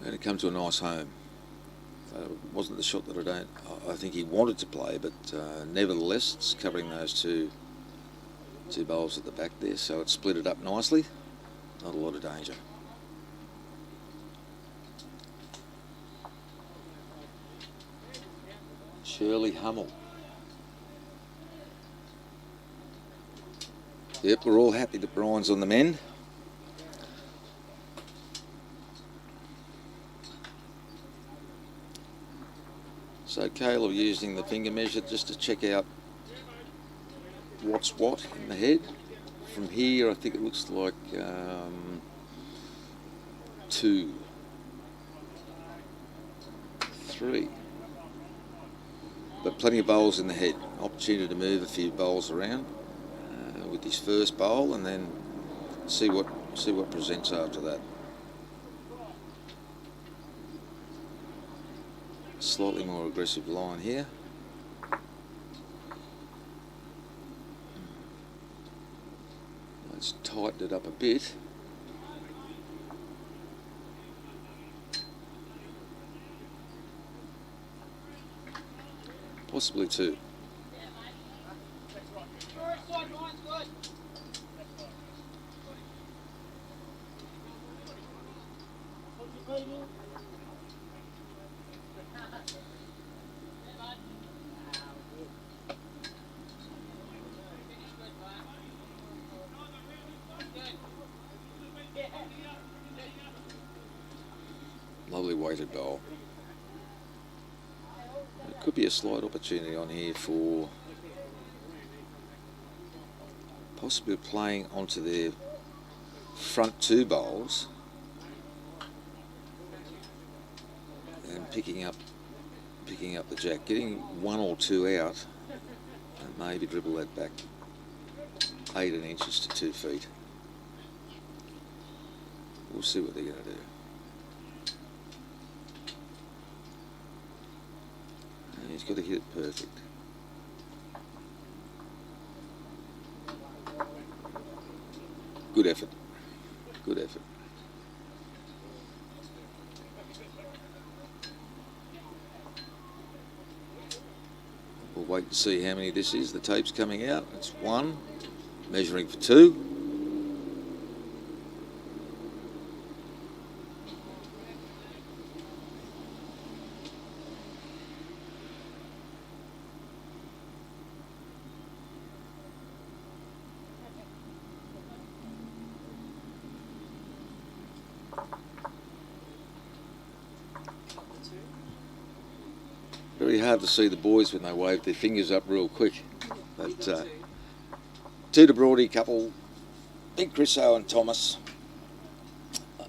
Going to come to a nice home. It wasn't the shot that I think he wanted to play, but nevertheless it's covering those two bowls at the back there, so it's split it up nicely. Not a lot of danger. Shirley Hummel. Yep, we're all happy that Brian's on the mend. So Caleb using the finger measure just to check out what's what in the head. From here I think it looks like 2, 3. But plenty of bowls in the head. Opportunity to move a few bowls around with his first bowl, and then see what presents after that. Slightly more aggressive line here. Let's tighten it up a bit. Possibly 2. Lovely weighted bowl. There could be a slight opportunity on here for possibly playing onto their front 2 bowls and picking up the jack, getting 1 or 2 out, and maybe dribble that back 18 inches to 2 feet. We'll see what they're going to do. And he's got to hit it perfect. Good effort. Good effort. We'll wait to see how many this is. The tape's coming out. It's 1, measuring for 2. Very hard to see the boys when they wave their fingers up real quick. But 2 to Broady couple, Big Chris and Thomas.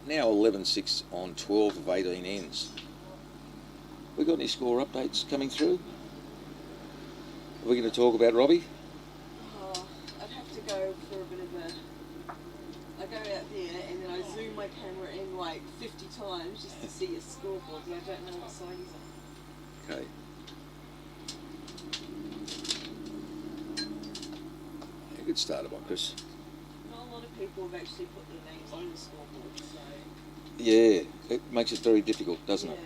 Now 11-6 on 12 of 18 ends. We got any score updates coming through? Are we going to talk about Robbie? Oh, I'd have to go for a bit of a... I go out there and then I zoom my camera in like 50 times just to see a scoreboard, and I don't know what side he's on. Okay. Good starter by Chris. Not a lot of people have actually put their names on the scoreboard, so... Yeah, it makes it very difficult, doesn't it?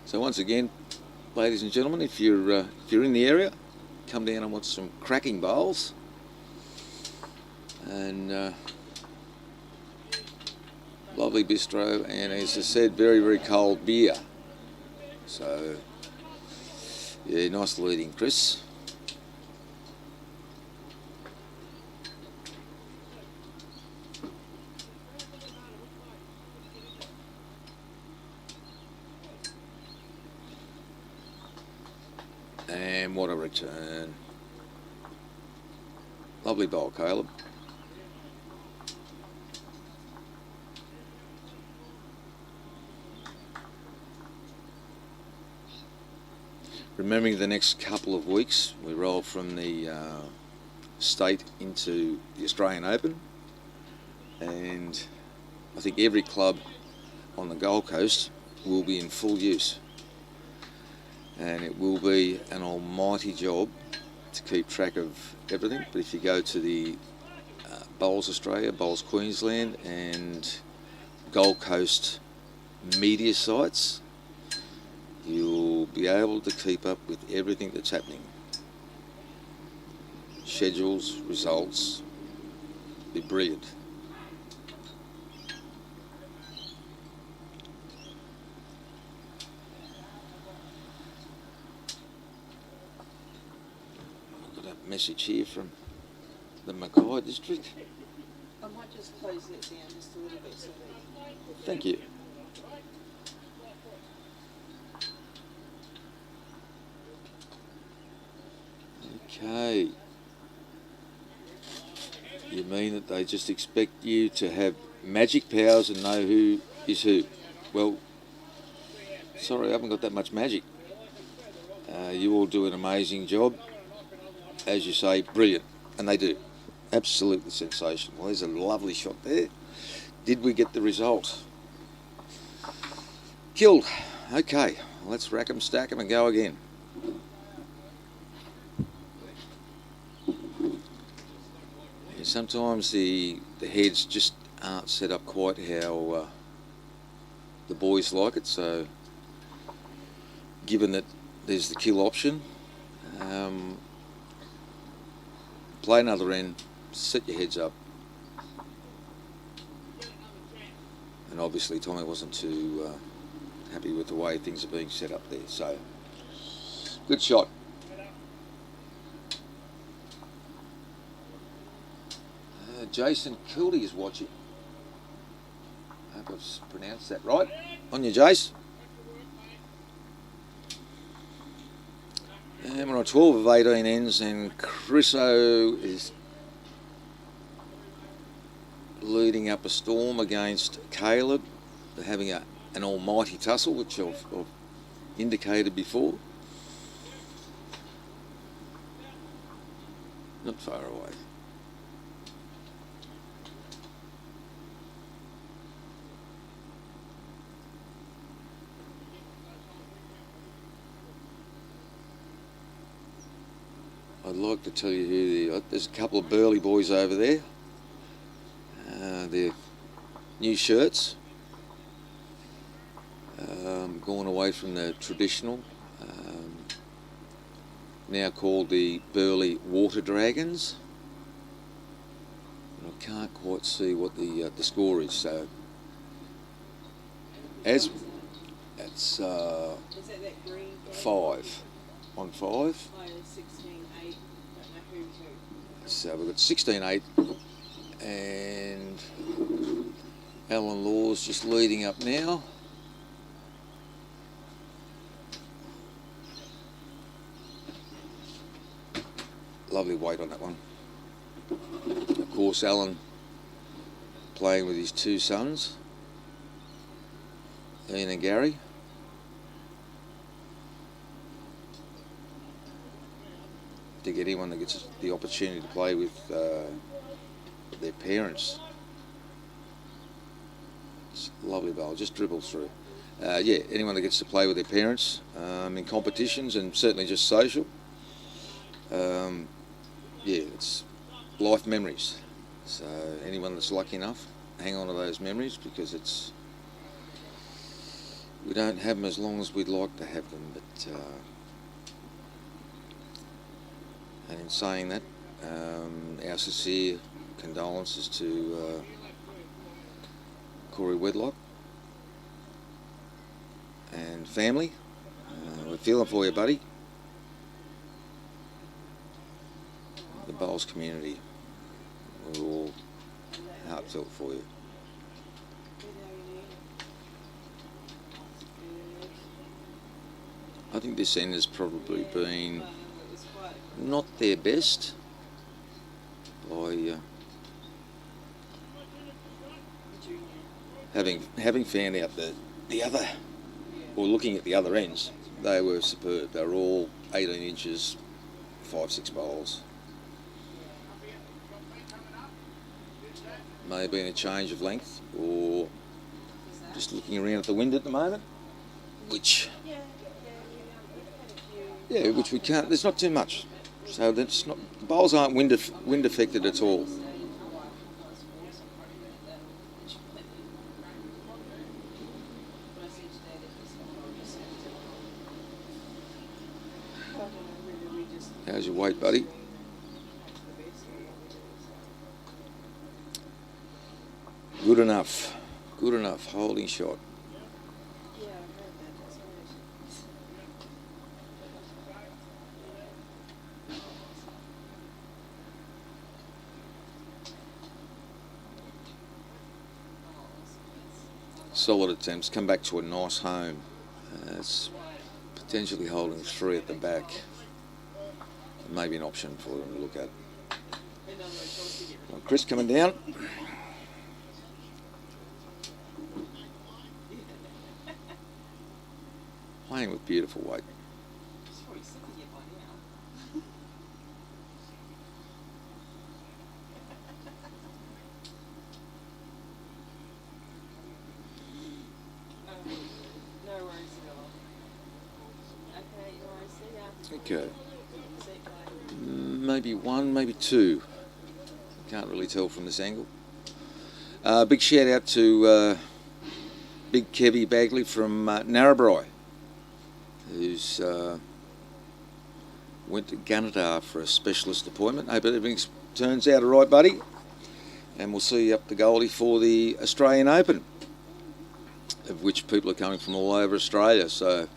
So once again, ladies and gentlemen, if you're in the area, come down and watch some cracking bowls. and lovely bistro, and as I said, very, very cold beer. So, yeah, nice leading, Chris. And what a return. Lovely bowl, Caleb. Remembering the next couple of weeks, we roll from the state into the Australian Open, and I think every club on the Gold Coast will be in full use, and it will be an almighty job to keep track of everything. But if you go to the Bowls Australia, Bowls Queensland and Gold Coast media sites, you'll be able to keep up with everything that's happening. Schedules, results, be brilliant. I've got a message here from the Mackay district. I might just close that down just a little bit. So Thank you. Okay. You mean that they just expect you to have magic powers and know who is who? Well, sorry, I haven't got that much magic. You all do an amazing job. As you say, brilliant. And they do. Absolutely sensational. Well, there's a lovely shot there. Did we get the result? Killed. Okay, let's rack 'em, stack 'em and go again. Sometimes the heads just aren't set up quite how the boys like it, so given that there's the kill option, play another end, set your heads up, and obviously Tommy wasn't too happy with the way things are being set up there, so good shot. Jason Kildy is watching. I hope I've pronounced that right. On you, Jace. And we're on 12 of 18 ends, and Chriso is leading up a storm against Caleb. They're having an almighty tussle, which I've indicated before. Not far away. I'd like to tell you who there's a couple of burly boys over there. Their new shirts. Gone away from the traditional. Now called the Burley Water Dragons. And I can't quite see what the score is. So as it's is that green? 5 on 5. Oh, 16-8. Don't know who. So we've got 16-8, and Alan Law's just leading up now. Lovely weight on that one. Of course, Alan playing with his two sons, Ian and Gary. To get anyone that gets the opportunity to play with their parents. It's a lovely bowl, just dribbles through. Yeah, anyone that gets to play with their parents in competitions and certainly just social. Yeah, it's life memories. So anyone that's lucky enough, hang on to those memories, because we don't have them as long as we'd like to have them, but and in saying that, our sincere condolences to Corey Wedlock and family. We're feeling for you, buddy. The bowls community, we're all heartfelt for you. I think this end has probably been not their best by having found out that the other, or looking at the other ends, they were superb. They were all 18 inches, 5-6 bowls. May have been a change of length, or just looking around at the wind at the moment, which we can't. There's not too much, so that's not. The bowls aren't wind affected at all. How's your weight, buddy? Good enough. Good enough. Holding shot. Solid attempts. Come back to a nice home. It's potentially holding 3 at the back. Maybe an option for them to look at. Well, Chris coming down. Playing with beautiful weight. Okay. Maybe 1, maybe 2. Can't really tell from this angle. Big shout out to Big Kevy Bagley from Narrabri, who's went to Gunnedah for a specialist appointment. Hope everything turns out all right, buddy. And we'll see you up to Goldie for the Australian Open, of which people are coming from all over Australia. So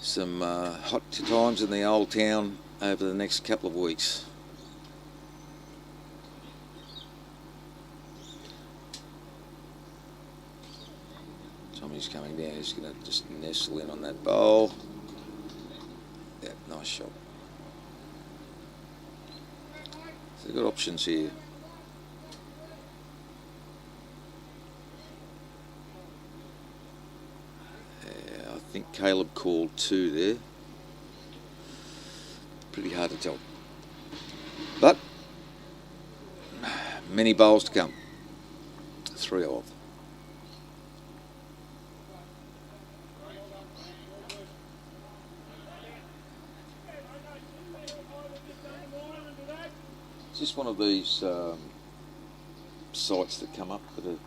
some hot times in the old town over the next couple of weeks. Tommy's coming down. He's going to just nestle in on that bowl. Yeah, nice shot. So they've got options here. Yeah, I think Caleb called 2 there. Pretty hard to tell. But many bowls to come. 3 of. It's just one of these sites that come up that are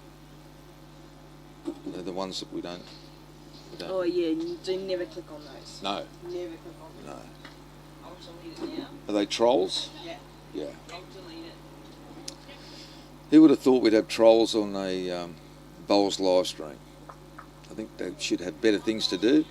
they're the ones that we don't. Oh yeah, you do never click on those. No. Never click on them. No. I'll delete it now. Are they trolls? Yeah. Yeah. I'll delete it. Who would have thought we'd have trolls on a bowls live stream? I think they should have better things to do.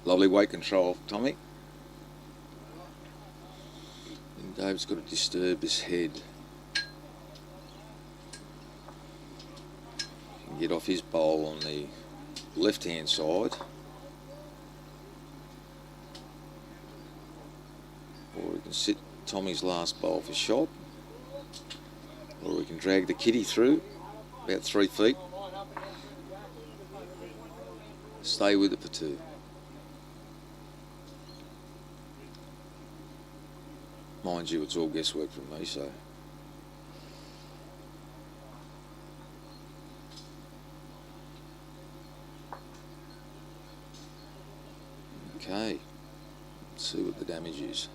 Lovely weight control, Tommy. And Dave's got to disturb his head. He can get off his bowl on the left-hand side. Or we can sit Tommy's last bowl for shot. Or we can drag the kitty through about 3 feet. Stay with it for 2. Mind you, it's all guesswork from me, so. Okay, let's see what the damage is.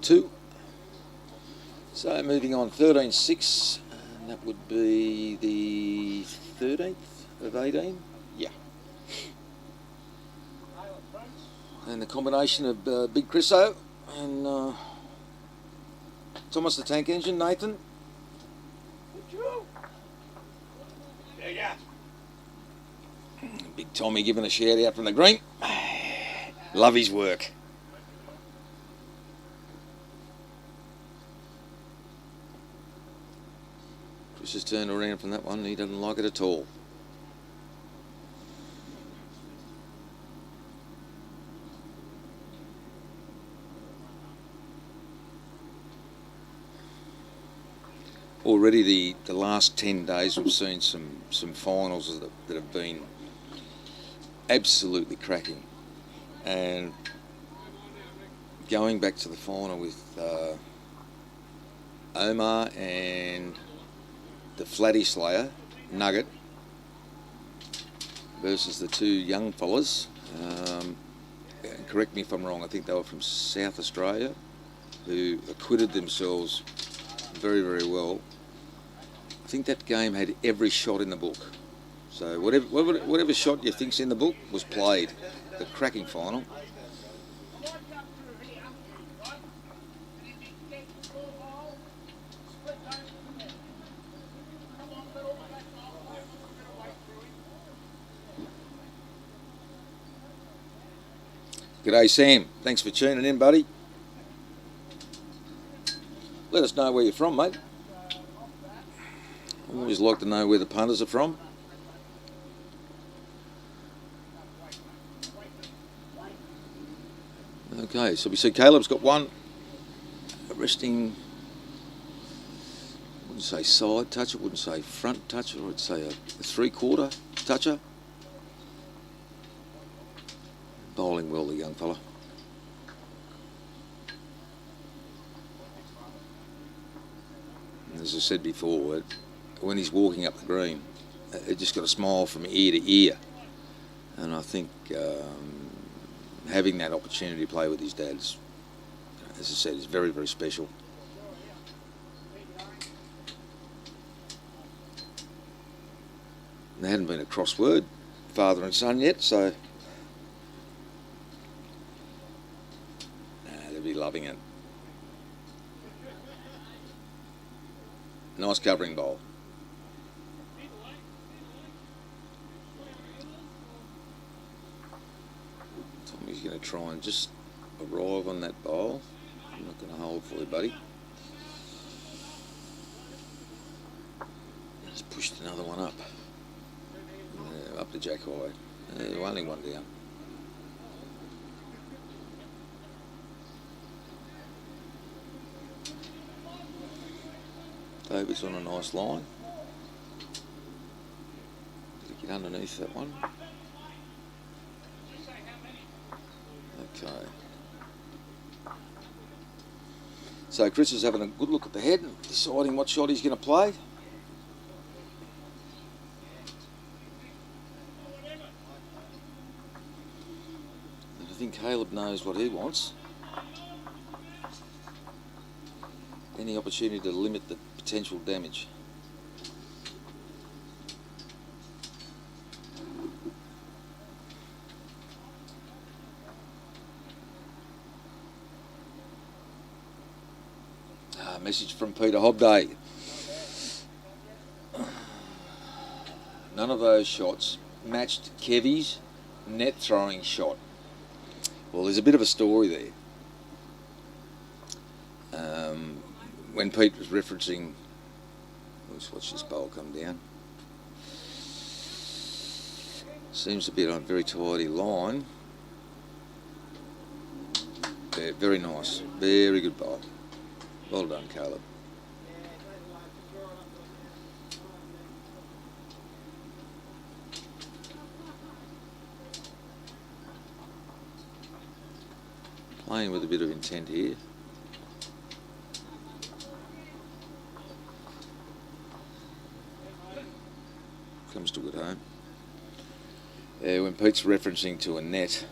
Two. So moving on, 13-6, and that would be the 13th of 18. Yeah. And the combination of Big Chriso and Thomas the Tank Engine, Nathan. Big Tommy giving a shout out from the green. Love his work. Chris has turned around from that one. He doesn't like it at all. Already the last 10 days we've seen some finals that have been absolutely cracking. And going back to the final with Omar and the Flatty Slayer, Nugget, versus the two young fellas. Correct me if I'm wrong, I think they were from South Australia, who acquitted themselves very, very well. I think that game had every shot in the book. So whatever shot you think's in the book was played. The cracking final. G'day Sam, thanks for tuning in, buddy. Let us know where you're from, mate. I always like to know where the punters are from. Okay, so we see Caleb's got one resting, I wouldn't say side toucher, I wouldn't say front toucher, I'd say a 3/4 toucher. Bowling well, the young fella. And as I said before, when he's walking up the green, it just got a smile from ear to ear. And I think having that opportunity to play with his dad, as I said, is very, very special. And there hadn't been a crossword, father and son yet, so they'll be loving it. Nice covering bowl. Tommy's going to try and just arrive on that bowl. I'm not going to hold for you, buddy. He's pushed another one up. Up to Jack High. Only one down. David's on a nice line. Did he get underneath that one? Okay. So Chris is having a good look at the head and deciding what shot he's going to play. And I think Caleb knows what he wants. Any opportunity to limit the potential damage. Message from Peter Hobday. None of those shots matched Kevy's net throwing shot. Well, there's a bit of a story there. When Pete was referencing, let's watch this bowl come down. Seems to be on a very tidy line. Yeah, very nice, very good bowl. Well done, Caleb. Playing with a bit of intent here. Comes to good home. When Pete's referencing to a net,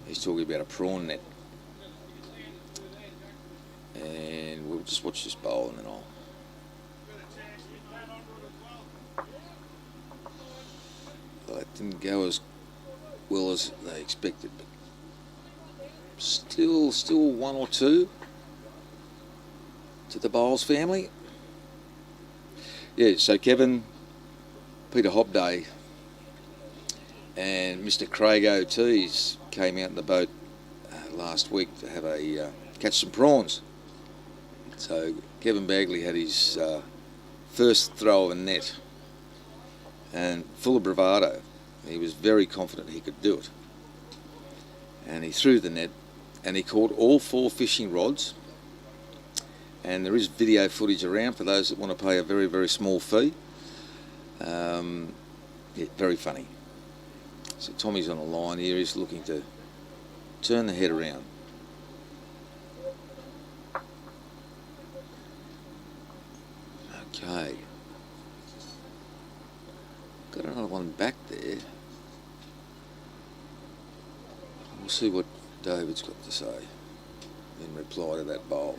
he's talking about a prawn net. And we'll just watch this bowl and then I'll... Well, it didn't go as well as they expected, but still 1 or 2 to the Bowles family. Yeah, so Kevin, Peter Hobday and Mr. Craig Ortiz came out in the boat last week to have a catch some prawns. So Kevin Bagley had his first throw of a net, and full of bravado. He was very confident he could do it. And he threw the net and he caught all 4 fishing rods. And there is video footage around for those that want to pay a very, very small fee. Yeah, very funny. So Tommy's on a line here. He's looking to turn the head around. Okay. Got another one back there. We'll see what David's got to say in reply to that bowl.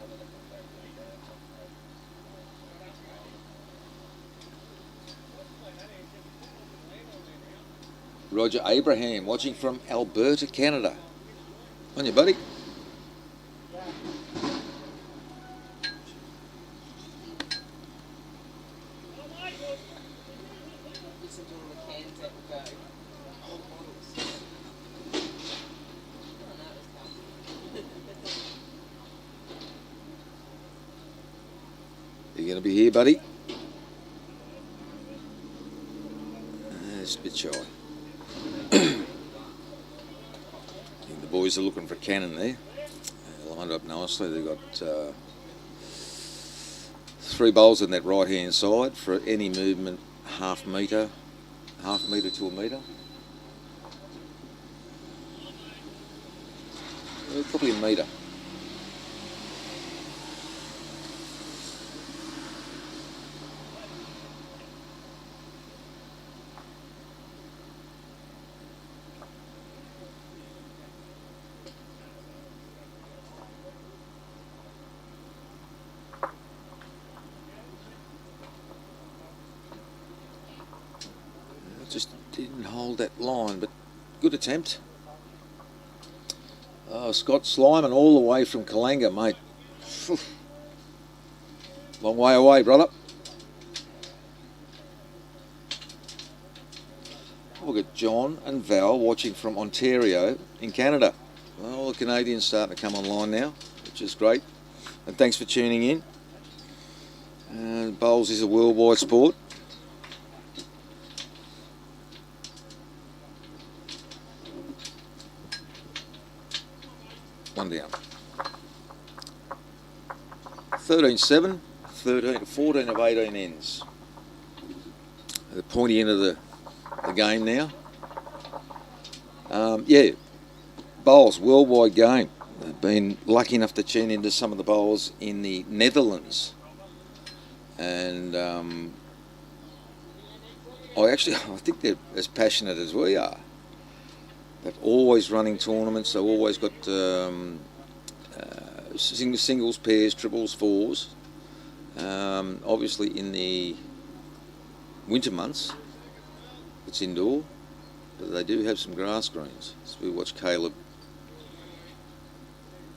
Roger Abraham watching from Alberta, Canada. On you, buddy. You going to be here, buddy? It's a bit shy. The boys are looking for cannon there. Lined up nicely. They've got 3 bowls in that right hand side for any movement, half a metre to a metre. Probably a metre. Just didn't hold that line, but good attempt. Oh, Scott Slyman all the way from Kalanga, mate. Long way away, brother. We've got John and Val watching from Ontario in Canada. Well, all the Canadians starting to come online now, which is great. And thanks for tuning in. Bowls is a worldwide sport. One down. 13-7, 14 of 18 ends. The pointy end of the game now. Yeah, bowls, worldwide game. I've been lucky enough to tune into some of the bowls in the Netherlands. And I think they're as passionate as we are. They're always running tournaments. They've always got singles, pairs, triples, fours. Obviously in the winter months, it's indoor, but they do have some grass greens. So we watch Caleb.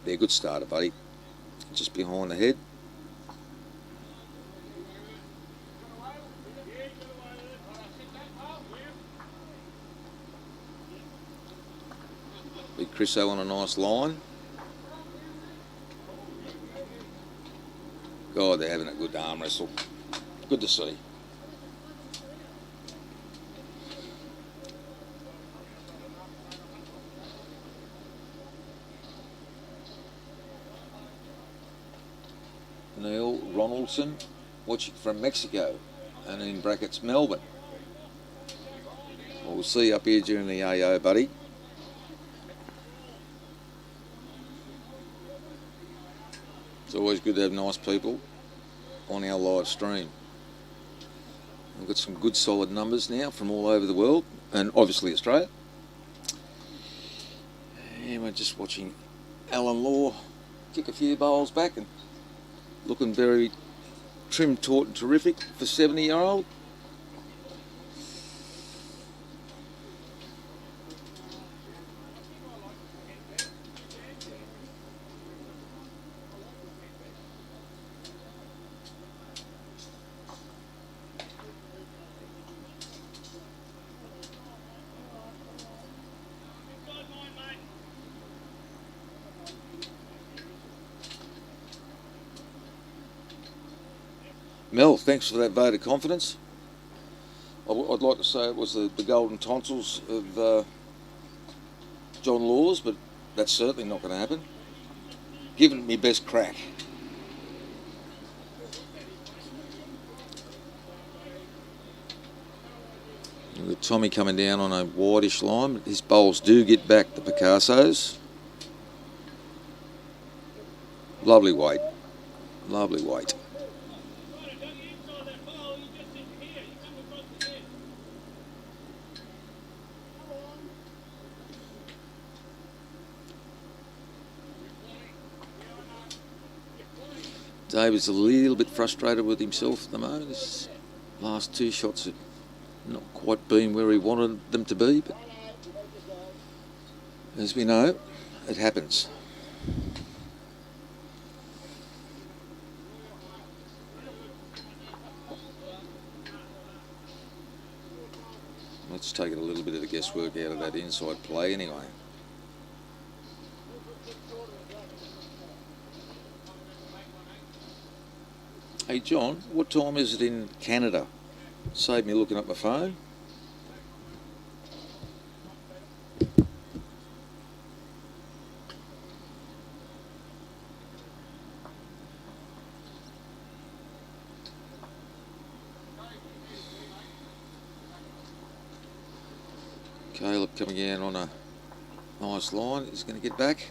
They're a good starter, buddy. Just behind the head. Big Chriso on a nice line. God, they're having a good arm wrestle. Good to see. Neil Ronaldson watching from Mexico and in brackets Melbourne. We'll see you up here during the AO, buddy. It's always good to have nice people on our live stream. We've got some good solid numbers now from all over the world and obviously Australia. And we're just watching Alan Law kick a few bowls back and Looking very trim, taut and terrific for 70-year-old. Mel, thanks for that vote of confidence. I'd like to say it was the golden tonsils of John Laws, but that's certainly not going to happen. Giving it my best crack. With Tommy coming down on a whitish line, his bowls do get back the Picassos. Lovely weight. Lovely weight. David's a little bit frustrated with himself at the moment. His last 2 shots have not quite been where he wanted them to be, but as we know, it happens. Let's take a little bit of the guesswork out of that inside play anyway. Hey John, what time is it in Canada? Save me looking up my phone. Caleb coming in on a nice line. He's going to get back.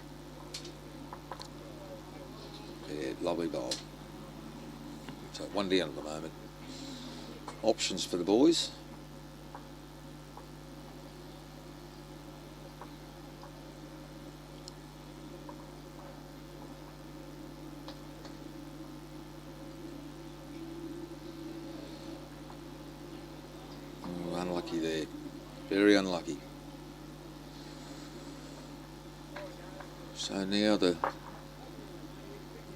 Yeah, lovely bowl. So 1 down at the moment. Options for the boys. Oh, unlucky there. Very unlucky. So now the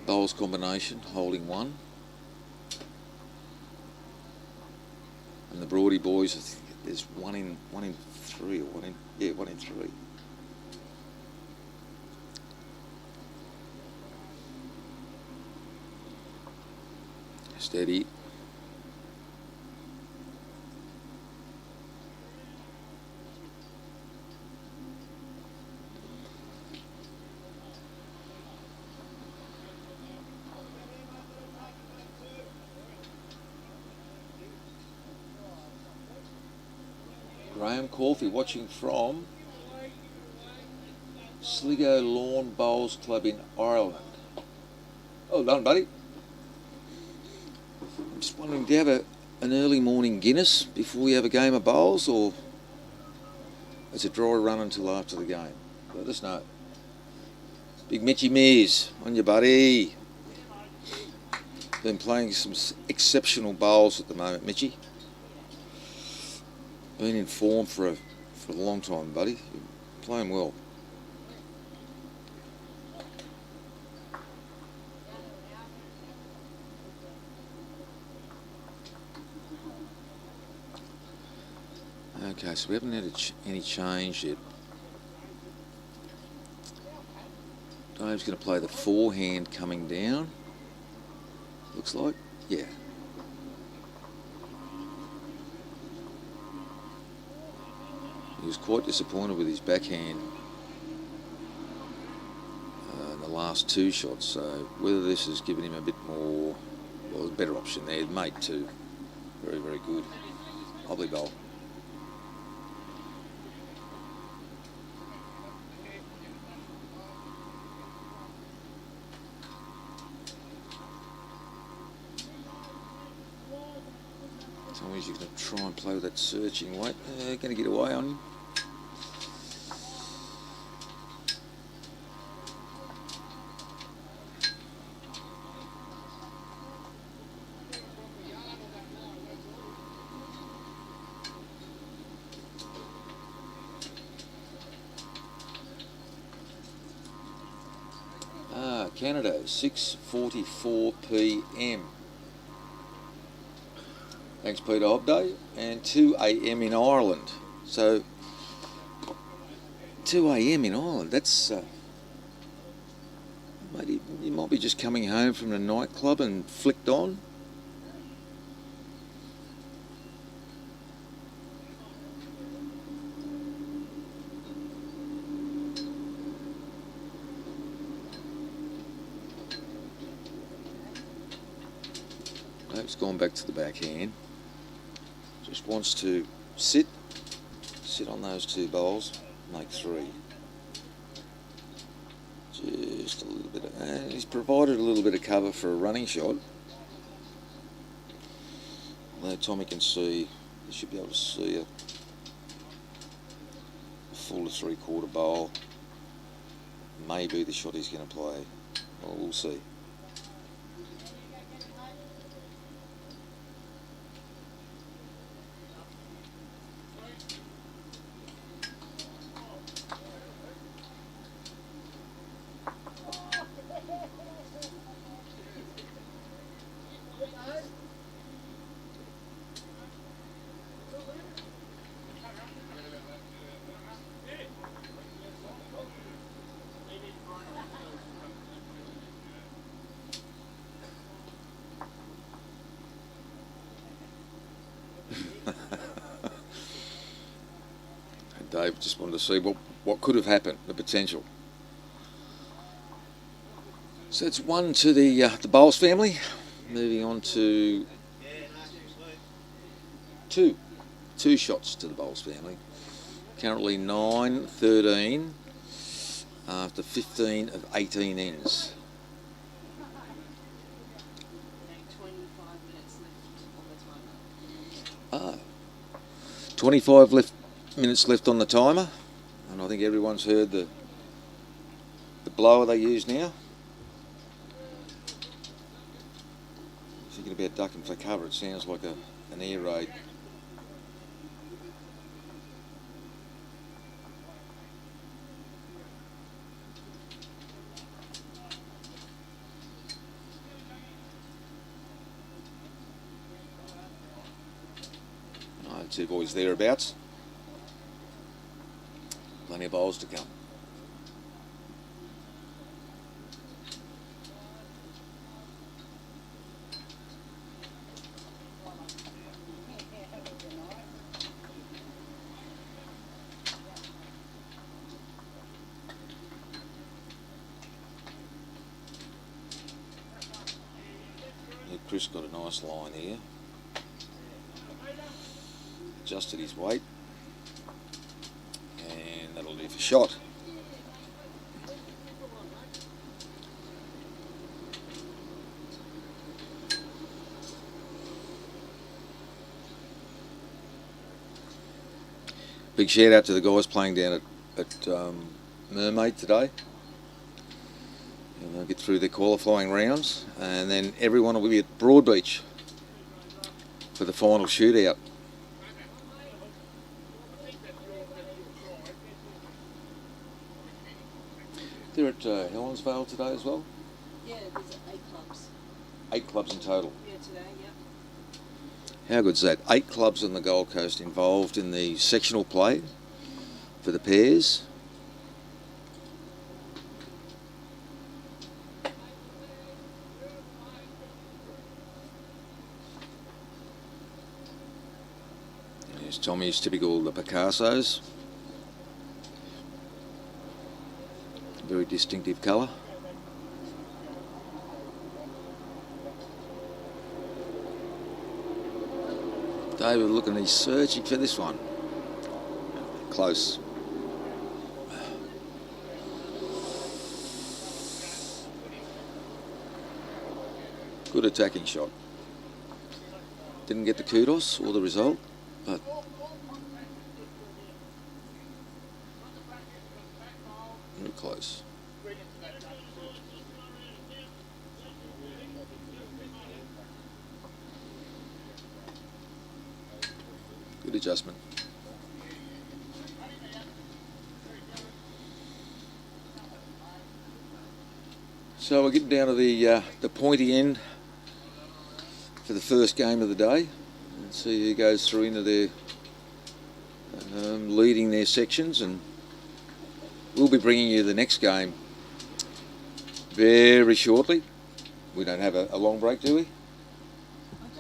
bowls combination holding 1. And the Broady boys, I think there's one in 3 or 1 in 3. Steady. Graham Coffey watching from Sligo Lawn Bowls Club in Ireland. Well done, buddy. I'm just wondering, do you have an early morning Guinness before you have a game of bowls, or it's a dry run until after the game? Let us know. Big Mitchy Mears on your buddy. Been playing some exceptional bowls at the moment, Mitchy. Been in form for a long time, buddy. You're playing well. Okay, so we haven't had any change yet. Dave's going to play the forehand coming down. Looks like, yeah. He was quite disappointed with his backhand in the last 2 shots, so whether this has given him a bit more, well, a better option there. Mate 2, very, very good. Lovely bowl. Tommy's going to try and play with that searching weight. Going to get away on him. Canada, 6:44 p.m. Thanks, Peter Hobday. And 2 a.m. in Ireland. So, 2 a.m. in Ireland, that's... Maybe you might be just coming home from the nightclub and flicked on. It's gone back to the backhand. Just wants to sit on those 2 bowls, make 3. Just a little bit of, and he's provided a little bit of cover for a running shot. Although Tommy can see, he should be able to see a full to 3/4 bowl. Maybe the shot he's going to play. Well, we'll see. Dave just wanted to see what could have happened, the potential. So it's 1 to the Bowles family. Moving on to 2 shots to the Bowles family. Currently 9-13 after 15 of 18 ends. 25 minutes left on the timer, and I think everyone's heard the blower they use now. Thinking about ducking for cover, it sounds like an air raid. Two boys thereabouts. Plenty of bowls to come. Chris got a nice line here. Adjusted his weight, and that'll do for shot. Big shout out to the guys playing down at Mermaid today. And they'll get through their qualifying rounds, and then everyone will be at Broadbeach for the final shootout. They're at Helensvale today as well? Yeah, there's 8 clubs. 8 clubs in total? Yeah, today, yeah. How good's that? 8 clubs on the Gold Coast involved in the sectional play for the pairs. There's Tommy's typical the Picassos. Very distinctive colour. David looking, he's searching for this one. Close. Good attacking shot. Didn't get the kudos or the result, but very close. Good adjustment. So we're getting down to the pointy end for the first game of the day. And see who goes through into their leading their sections, and we'll be bringing you the next game very shortly. We don't have a long break, do we? I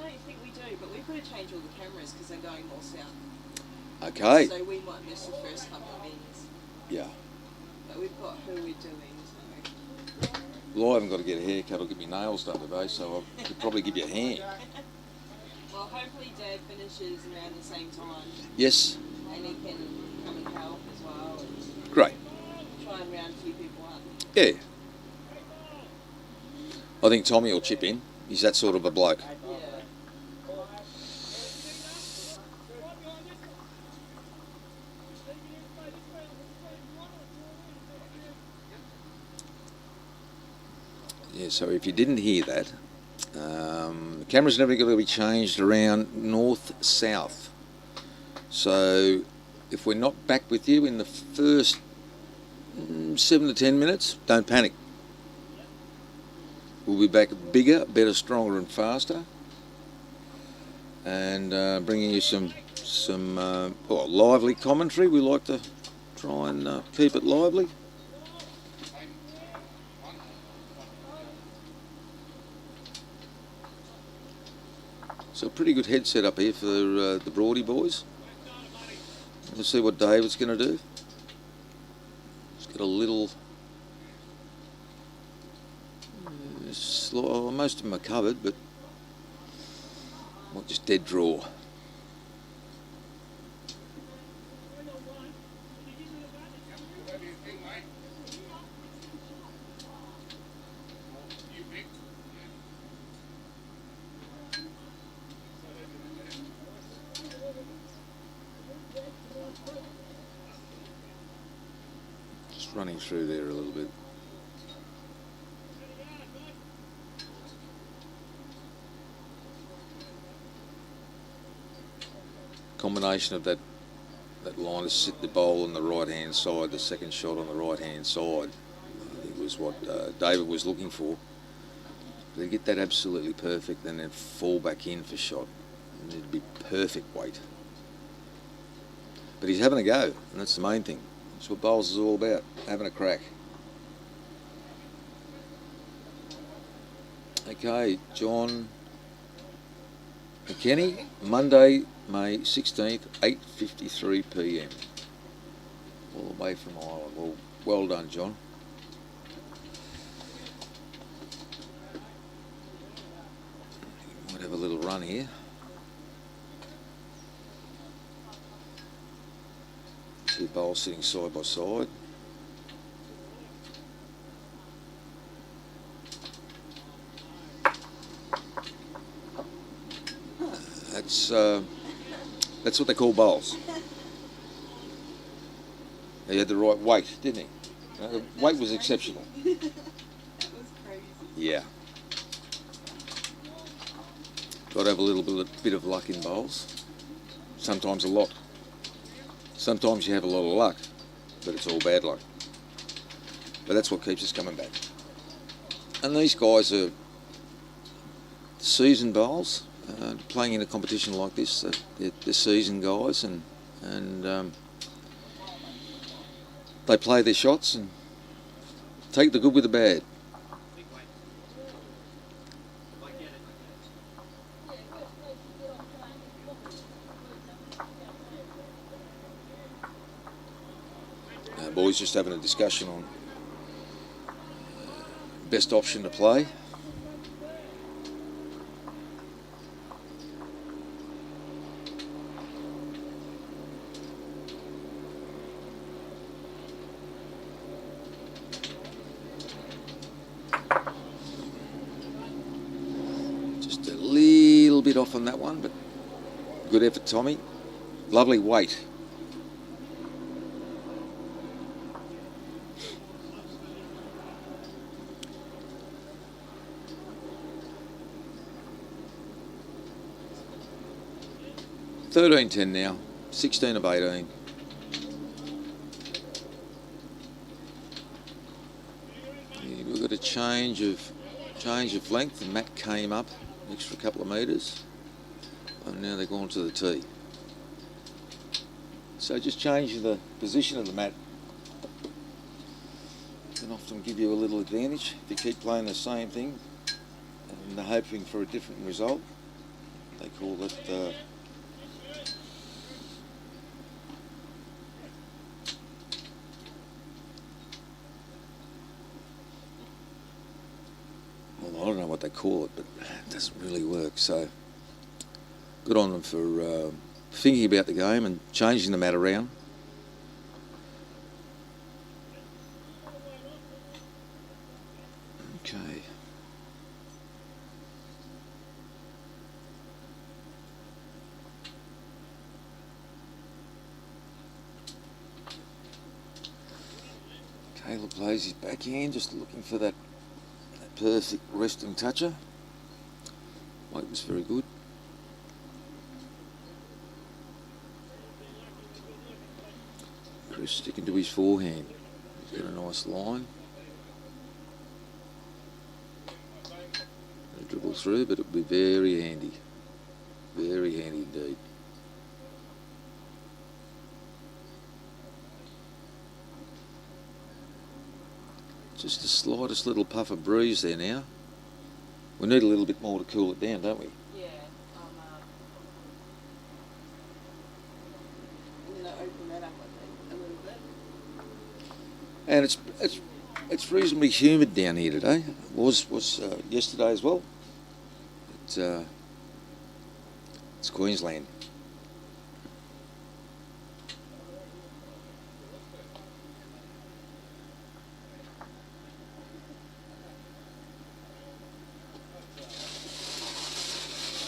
don't think we do, but we've got to change all the cameras because they're going more south. Okay. So we might miss the first couple of minutes. Yeah. But we've got who we're doing, so. Well, I haven't got to get a haircut or get my nails done today, so I could probably give you a hand. Well, hopefully Dad finishes around the same time. Yes. And he can come and help as well. And Great. try and round a few people up. Yeah. I think Tommy will chip in. He's that sort of a bloke. Yeah. Yeah, so if you didn't hear that, the camera's never going to be changed around north-south. So if we're not back with you in the first 7 to 10 minutes, don't panic. We'll be back bigger, better, stronger and faster, and bringing you some lively commentary. We like to try and keep it lively. So a pretty good headset up here for the Broady boys. We'll see what David's going to do. He's got a little... most of them are covered, but not just dead draw. Just running through there a little bit. Combination of that line to sit the bowl on the right hand side, the second shot on the right hand side, I think was what David was looking for. To get that absolutely perfect, and then fall back in for shot, and it'd be perfect weight. But he's having a go, and that's the main thing. That's what bowls is all about, having a crack. Okay, John McKenny, Monday, May 16th, 8:53 p.m. All the way from Ireland. Well done, John. Might have a little run here. Two bowls sitting side by side. That's what they call bowls. He had the right weight, didn't he? The weight was exceptional. That was crazy. Yeah. Got to have a little bit of luck in bowls. Sometimes a lot. Sometimes you have a lot of luck, but it's all bad luck. But that's what keeps us coming back. And these guys are seasoned bowls. Playing in a competition like this, they're seasoned guys, and they play their shots and take the good with the bad. Boys just having a discussion on best option to play. Bit off on that one, but good effort, Tommy. Lovely weight. $13.10 now, 16 of 18. Yeah, we've got bit of change of length. The mat came up an extra couple of metres, and now they're going to the tee. So just changing the position of the mat can often give you a little advantage if you keep playing the same thing and they're hoping for a different result. They call it well, I don't know what they call it, but it doesn't really work. So good on them for thinking about the game and changing the mat around. Okay. Caleb plays his backhand, just looking for that perfect resting toucher. Weight was very good. Chris sticking to his forehand. He's got a nice line. He'll dribble through, but it'll be very handy. Very handy indeed. Just the slightest little puff of breeze there now. We need a little bit more to cool it down, don't we? Yeah. I'm going to open that up, I think, a little bit. And it's reasonably humid down here today. It was yesterday as well. It's Queensland.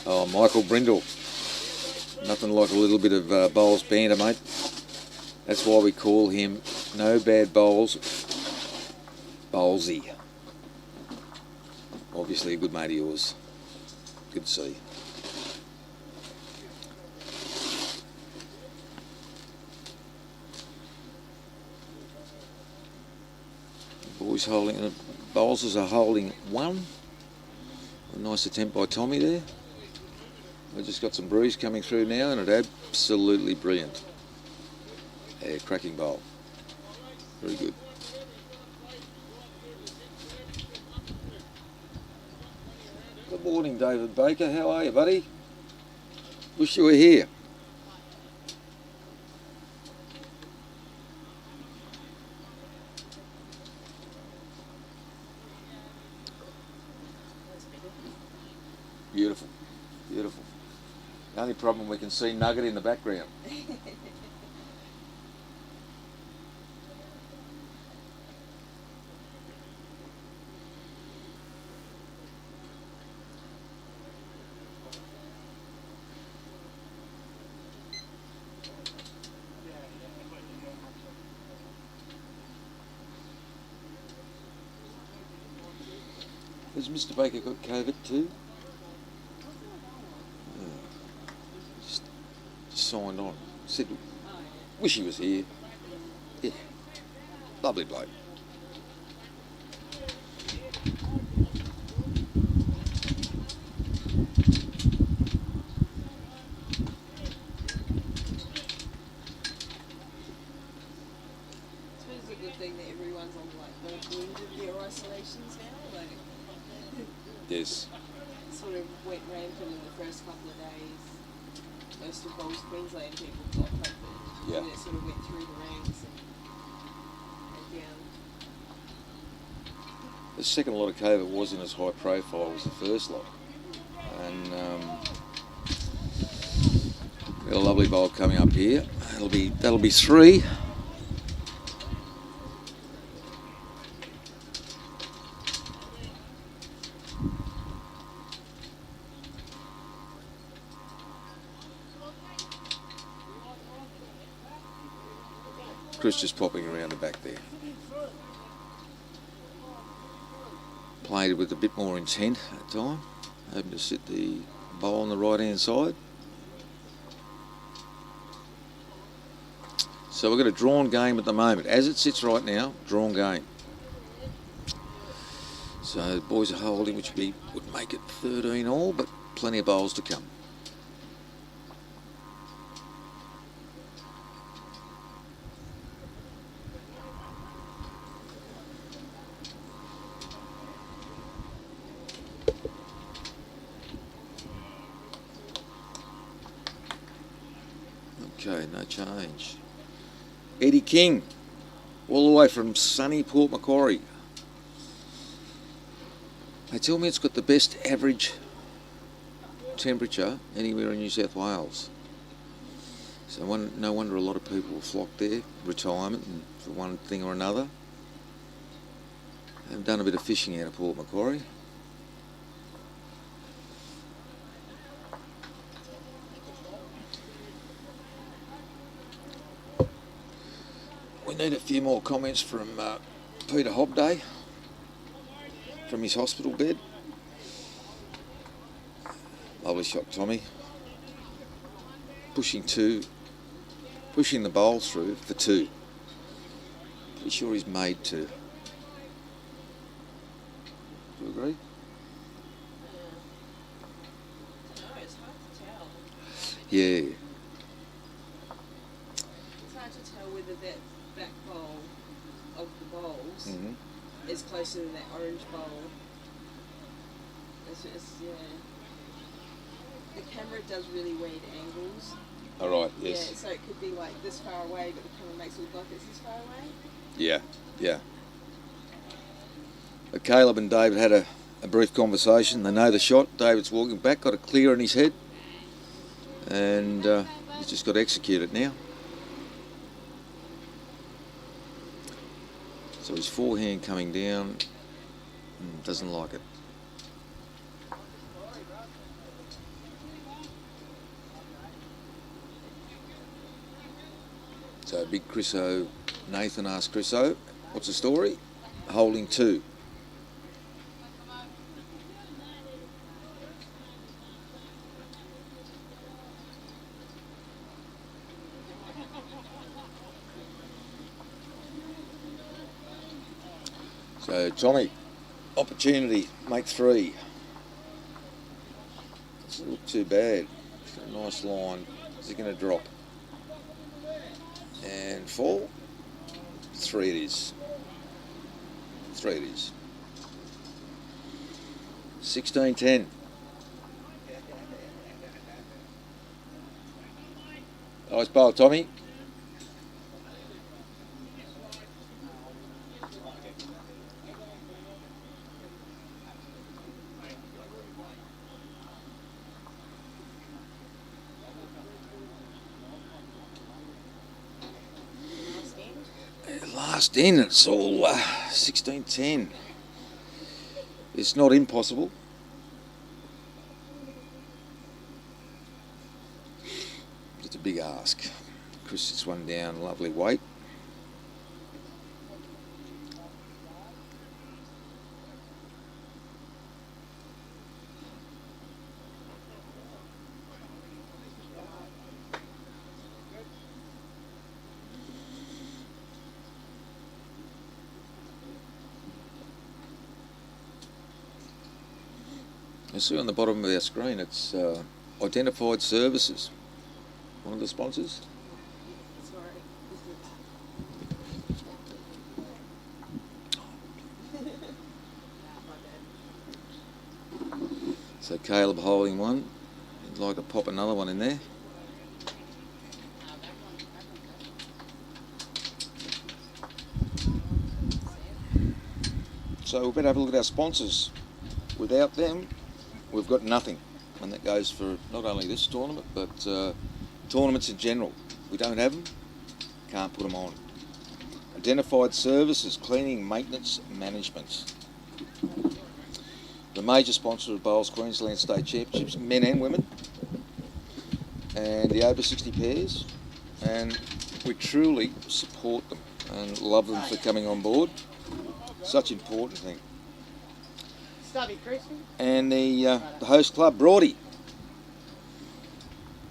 Oh, Michael Brindle. Nothing like a little bit of bowls banter, mate. That's why we call him No Bad Bowls, Bowlsy. Obviously a good mate of yours. Good to see. Boys holding, the bowlers are holding one. A nice attempt by Tommy there. We've just got some breeze coming through now, and it's absolutely brilliant. Yeah, cracking bowl. Very good. Good morning, David Baker. How are you, buddy? Wish you were here. Beautiful, beautiful. The only problem, we can see Nugget in the background. Has Mr. Baker got COVID too? Just signed on. Said, wish he was here. Yeah. Lovely bloke. It's a good thing that everyone's on like the end of their isolations now. Like, Yes. sort of went rampant in the first couple of days. Most of those Queensland people got COVID. Yeah. And it sort of went through the ranks and down. The second lot of COVID wasn't as high profile as the first lot. And got a lovely bowl coming up here. That'll be three. Chris just popping around the back there. Played with a bit more intent at the time. Hoping to sit the bowl on the right hand side. So we've got a drawn game at the moment. As it sits right now, drawn game. So the boys are holding, which would make it 13 all, but plenty of bowls to come. Okay, no change. Eddie King, all the way from sunny Port Macquarie. They tell me it's got the best average temperature anywhere in New South Wales. So no wonder a lot of people will flock there, retirement and for one thing or another. I've done a bit of fishing out of Port Macquarie. We need a few more comments from Peter Hobday from his hospital bed. Lovely shot, Tommy. Pushing the bowl through for 2. Pretty sure he's made 2. Do you agree? No, it's hard to tell. Yeah. It's hard to tell whether that back bowl of the bowls Mm-hmm. is closer than that orange bowl. Yeah. The camera does really weird angles. All right. Yes. Yeah, so it could be like this far away, but the camera makes it look like it's this far away. Yeah. Yeah. Caleb and David had a brief conversation. They know the shot. David's walking back, got a clear in his head, and he's just got to execute it now. So his forehand coming down, doesn't like it. So big Chriso, Nathan asked Chriso, what's the story? Holding 2. So Tommy, opportunity, make 3. Doesn't look too bad. It's got a nice line. Is it going to drop? And 4. 3 it is. 3 it is. 16-10. Nice bowl, Tommy. Last in, it's all 16-10. It's not impossible. It's a big ask. Chris sits one down, lovely weight. You see on the bottom of our screen, it's identified services. One of the sponsors. So Caleb holding one. I'd like to pop another one in there. So we better have a look at our sponsors. Without them, we've got nothing, and that goes for not only this tournament but tournaments in general. We don't have them, can't put them on. Identified services, cleaning, maintenance, management. The major sponsor of Bowls Queensland State Championships, men and women, and the over 60 pairs, and we truly support them and love them for coming on board. Such an important thing. And the host club, Broadie.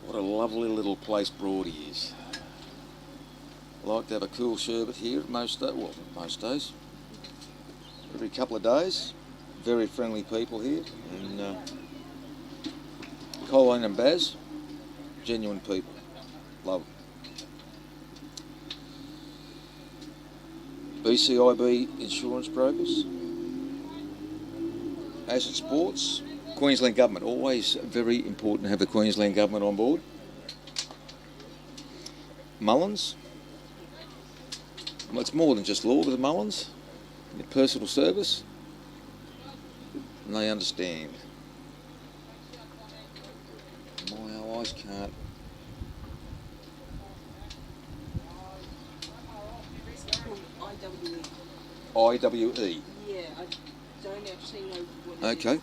What a lovely little place Broadie is. I like to have a cool sherbet here most days. Well, most days. Every couple of days. very friendly people here, and Colleen and Baz, genuine people. Love them. BCIB Insurance Brokers, Asset Sports, Queensland Government. Always very important to have the Queensland Government on board. Mullins. Well, it's more than just law with the Mullins. Your personal service. And they understand. My eyes can't. IWE. Yeah, I don't actually know what it Okay.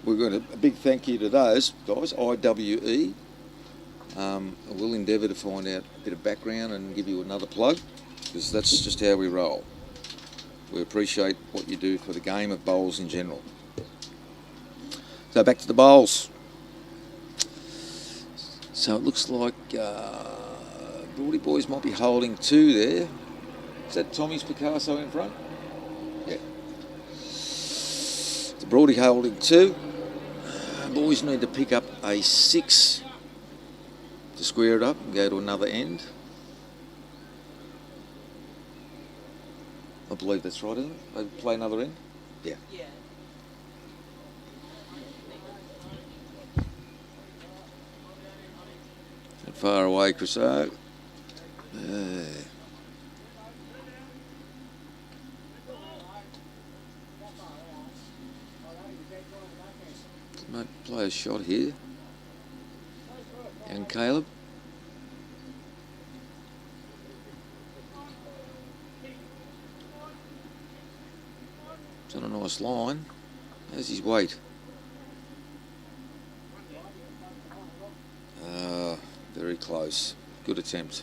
We've got a big thank you to those guys, IWE. We'll endeavour to find out a bit of background and give you another plug, because that's just how we roll. We appreciate what you do for the game of bowls in general. So back to the bowls. So it looks like Broady boys might be holding 2 there. Is that Tommy's Picasso in front? Yeah. The Broady holding 2. Boys need to pick up a 6 to square it up and go to another end. I believe that's right, isn't it? They play another end? Yeah. Yeah. And far away, Chris. Might play a shot here. And Caleb. It's on a nice line. How's his weight? Very close. Good attempt.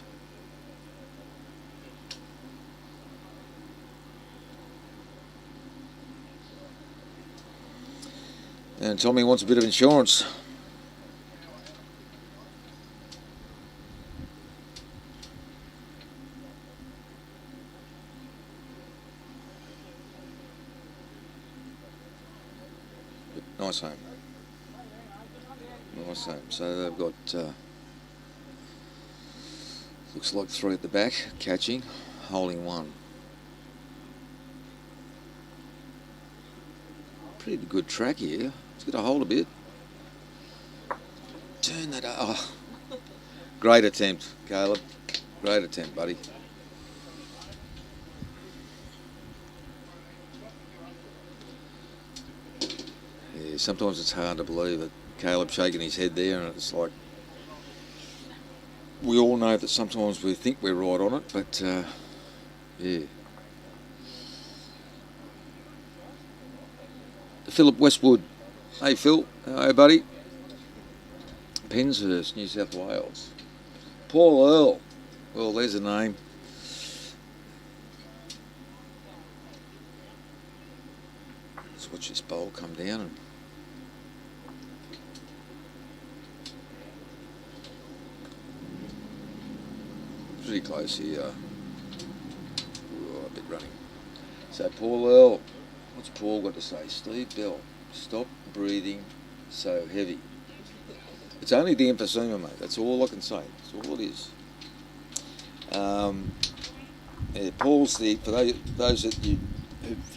And Tommy wants a bit of insurance. Nice home. Nice home. So they've got, looks like 3 at the back, catching, holding 1. Pretty good track here. It's got to hold a bit. Turn that up. Oh. Great attempt, Caleb. Great attempt, buddy. Yeah, sometimes it's hard to believe that Caleb shaking his head there, and it's like, we all know that sometimes we think we're right on it, but yeah. Philip Westwood. Hey Phil, hey buddy. Penshurst, New South Wales. Paul Earl. Well, there's a name. Let's watch this bowl come down. And pretty close here. Ooh, a bit running. So Paul Earl. What's Paul got to say? Steve Bell, stop breathing so heavy. It's only the emphysema, mate. That's all I can say. That's all it is. Yeah, Paul's the, for those that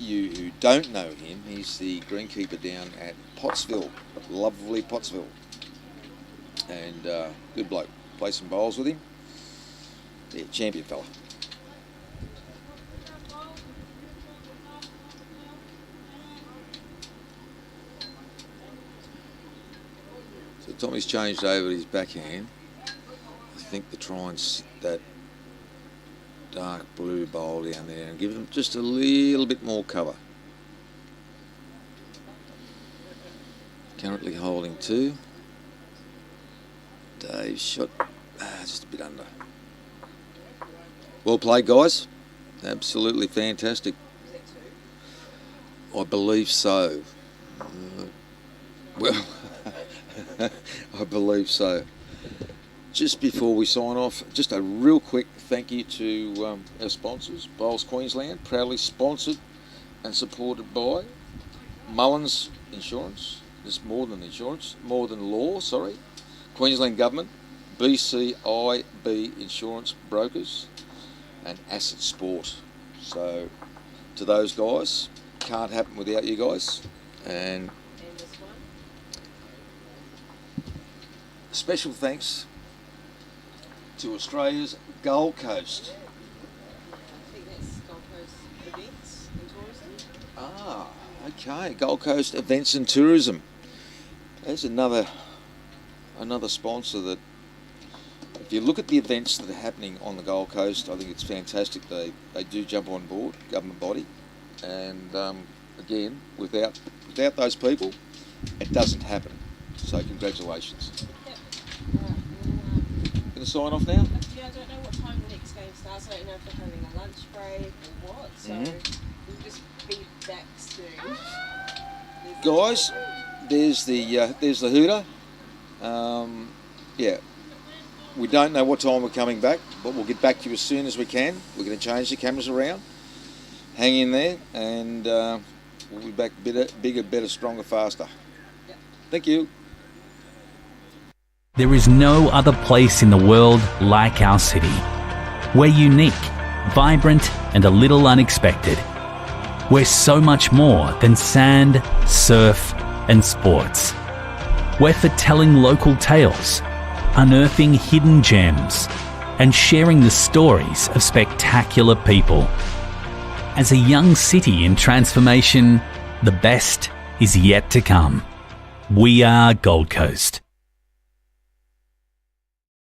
you who don't know him, he's the greenkeeper down at Pottsville, lovely Pottsville, and good bloke. Play some bowls with him. Yeah, champion fella. So Tommy's changed over his backhand. I think to try and sit that dark blue bowl down there and give him just a little bit more cover. Currently holding 2. Dave's shot just a bit under. Well played, guys. Absolutely fantastic. I believe so. Well, I believe so. Just before we sign off, just a real quick thank you to our sponsors, Bowls Queensland, proudly sponsored and supported by Mullins Insurance, this more than insurance, more than law, sorry. Queensland Government, BCIB Insurance Brokers, and Asset Sport. So to those guys, can't happen without you guys. And this one. special thanks to Australia's Gold Coast. I think that's Gold Coast Events and Tourism. Ah, okay, Gold Coast Events and Tourism. There's another sponsor that, if you look at the events that are happening on the Gold Coast, I think it's fantastic. They do jump on board, government body, and again, without those people, it doesn't happen. So congratulations. Yep. Going to sign off now? Yeah, I don't know what time the next game starts. I don't know if they're having a lunch break or what. So we'll just be back soon. Guys, there's the hooter. Yeah, we don't know what time we're coming back, but we'll get back to you as soon as we can. We're going to change the cameras around. Hang in there, and we'll be back bigger, better, stronger, faster. Thank you. There is no other place in the world like our city. We're unique, vibrant, and a little unexpected. We're so much more than sand, surf, and sports. We're for telling local tales, unearthing hidden gems, and sharing the stories of spectacular people. As a young city in transformation, the best is yet to come. We are Gold Coast.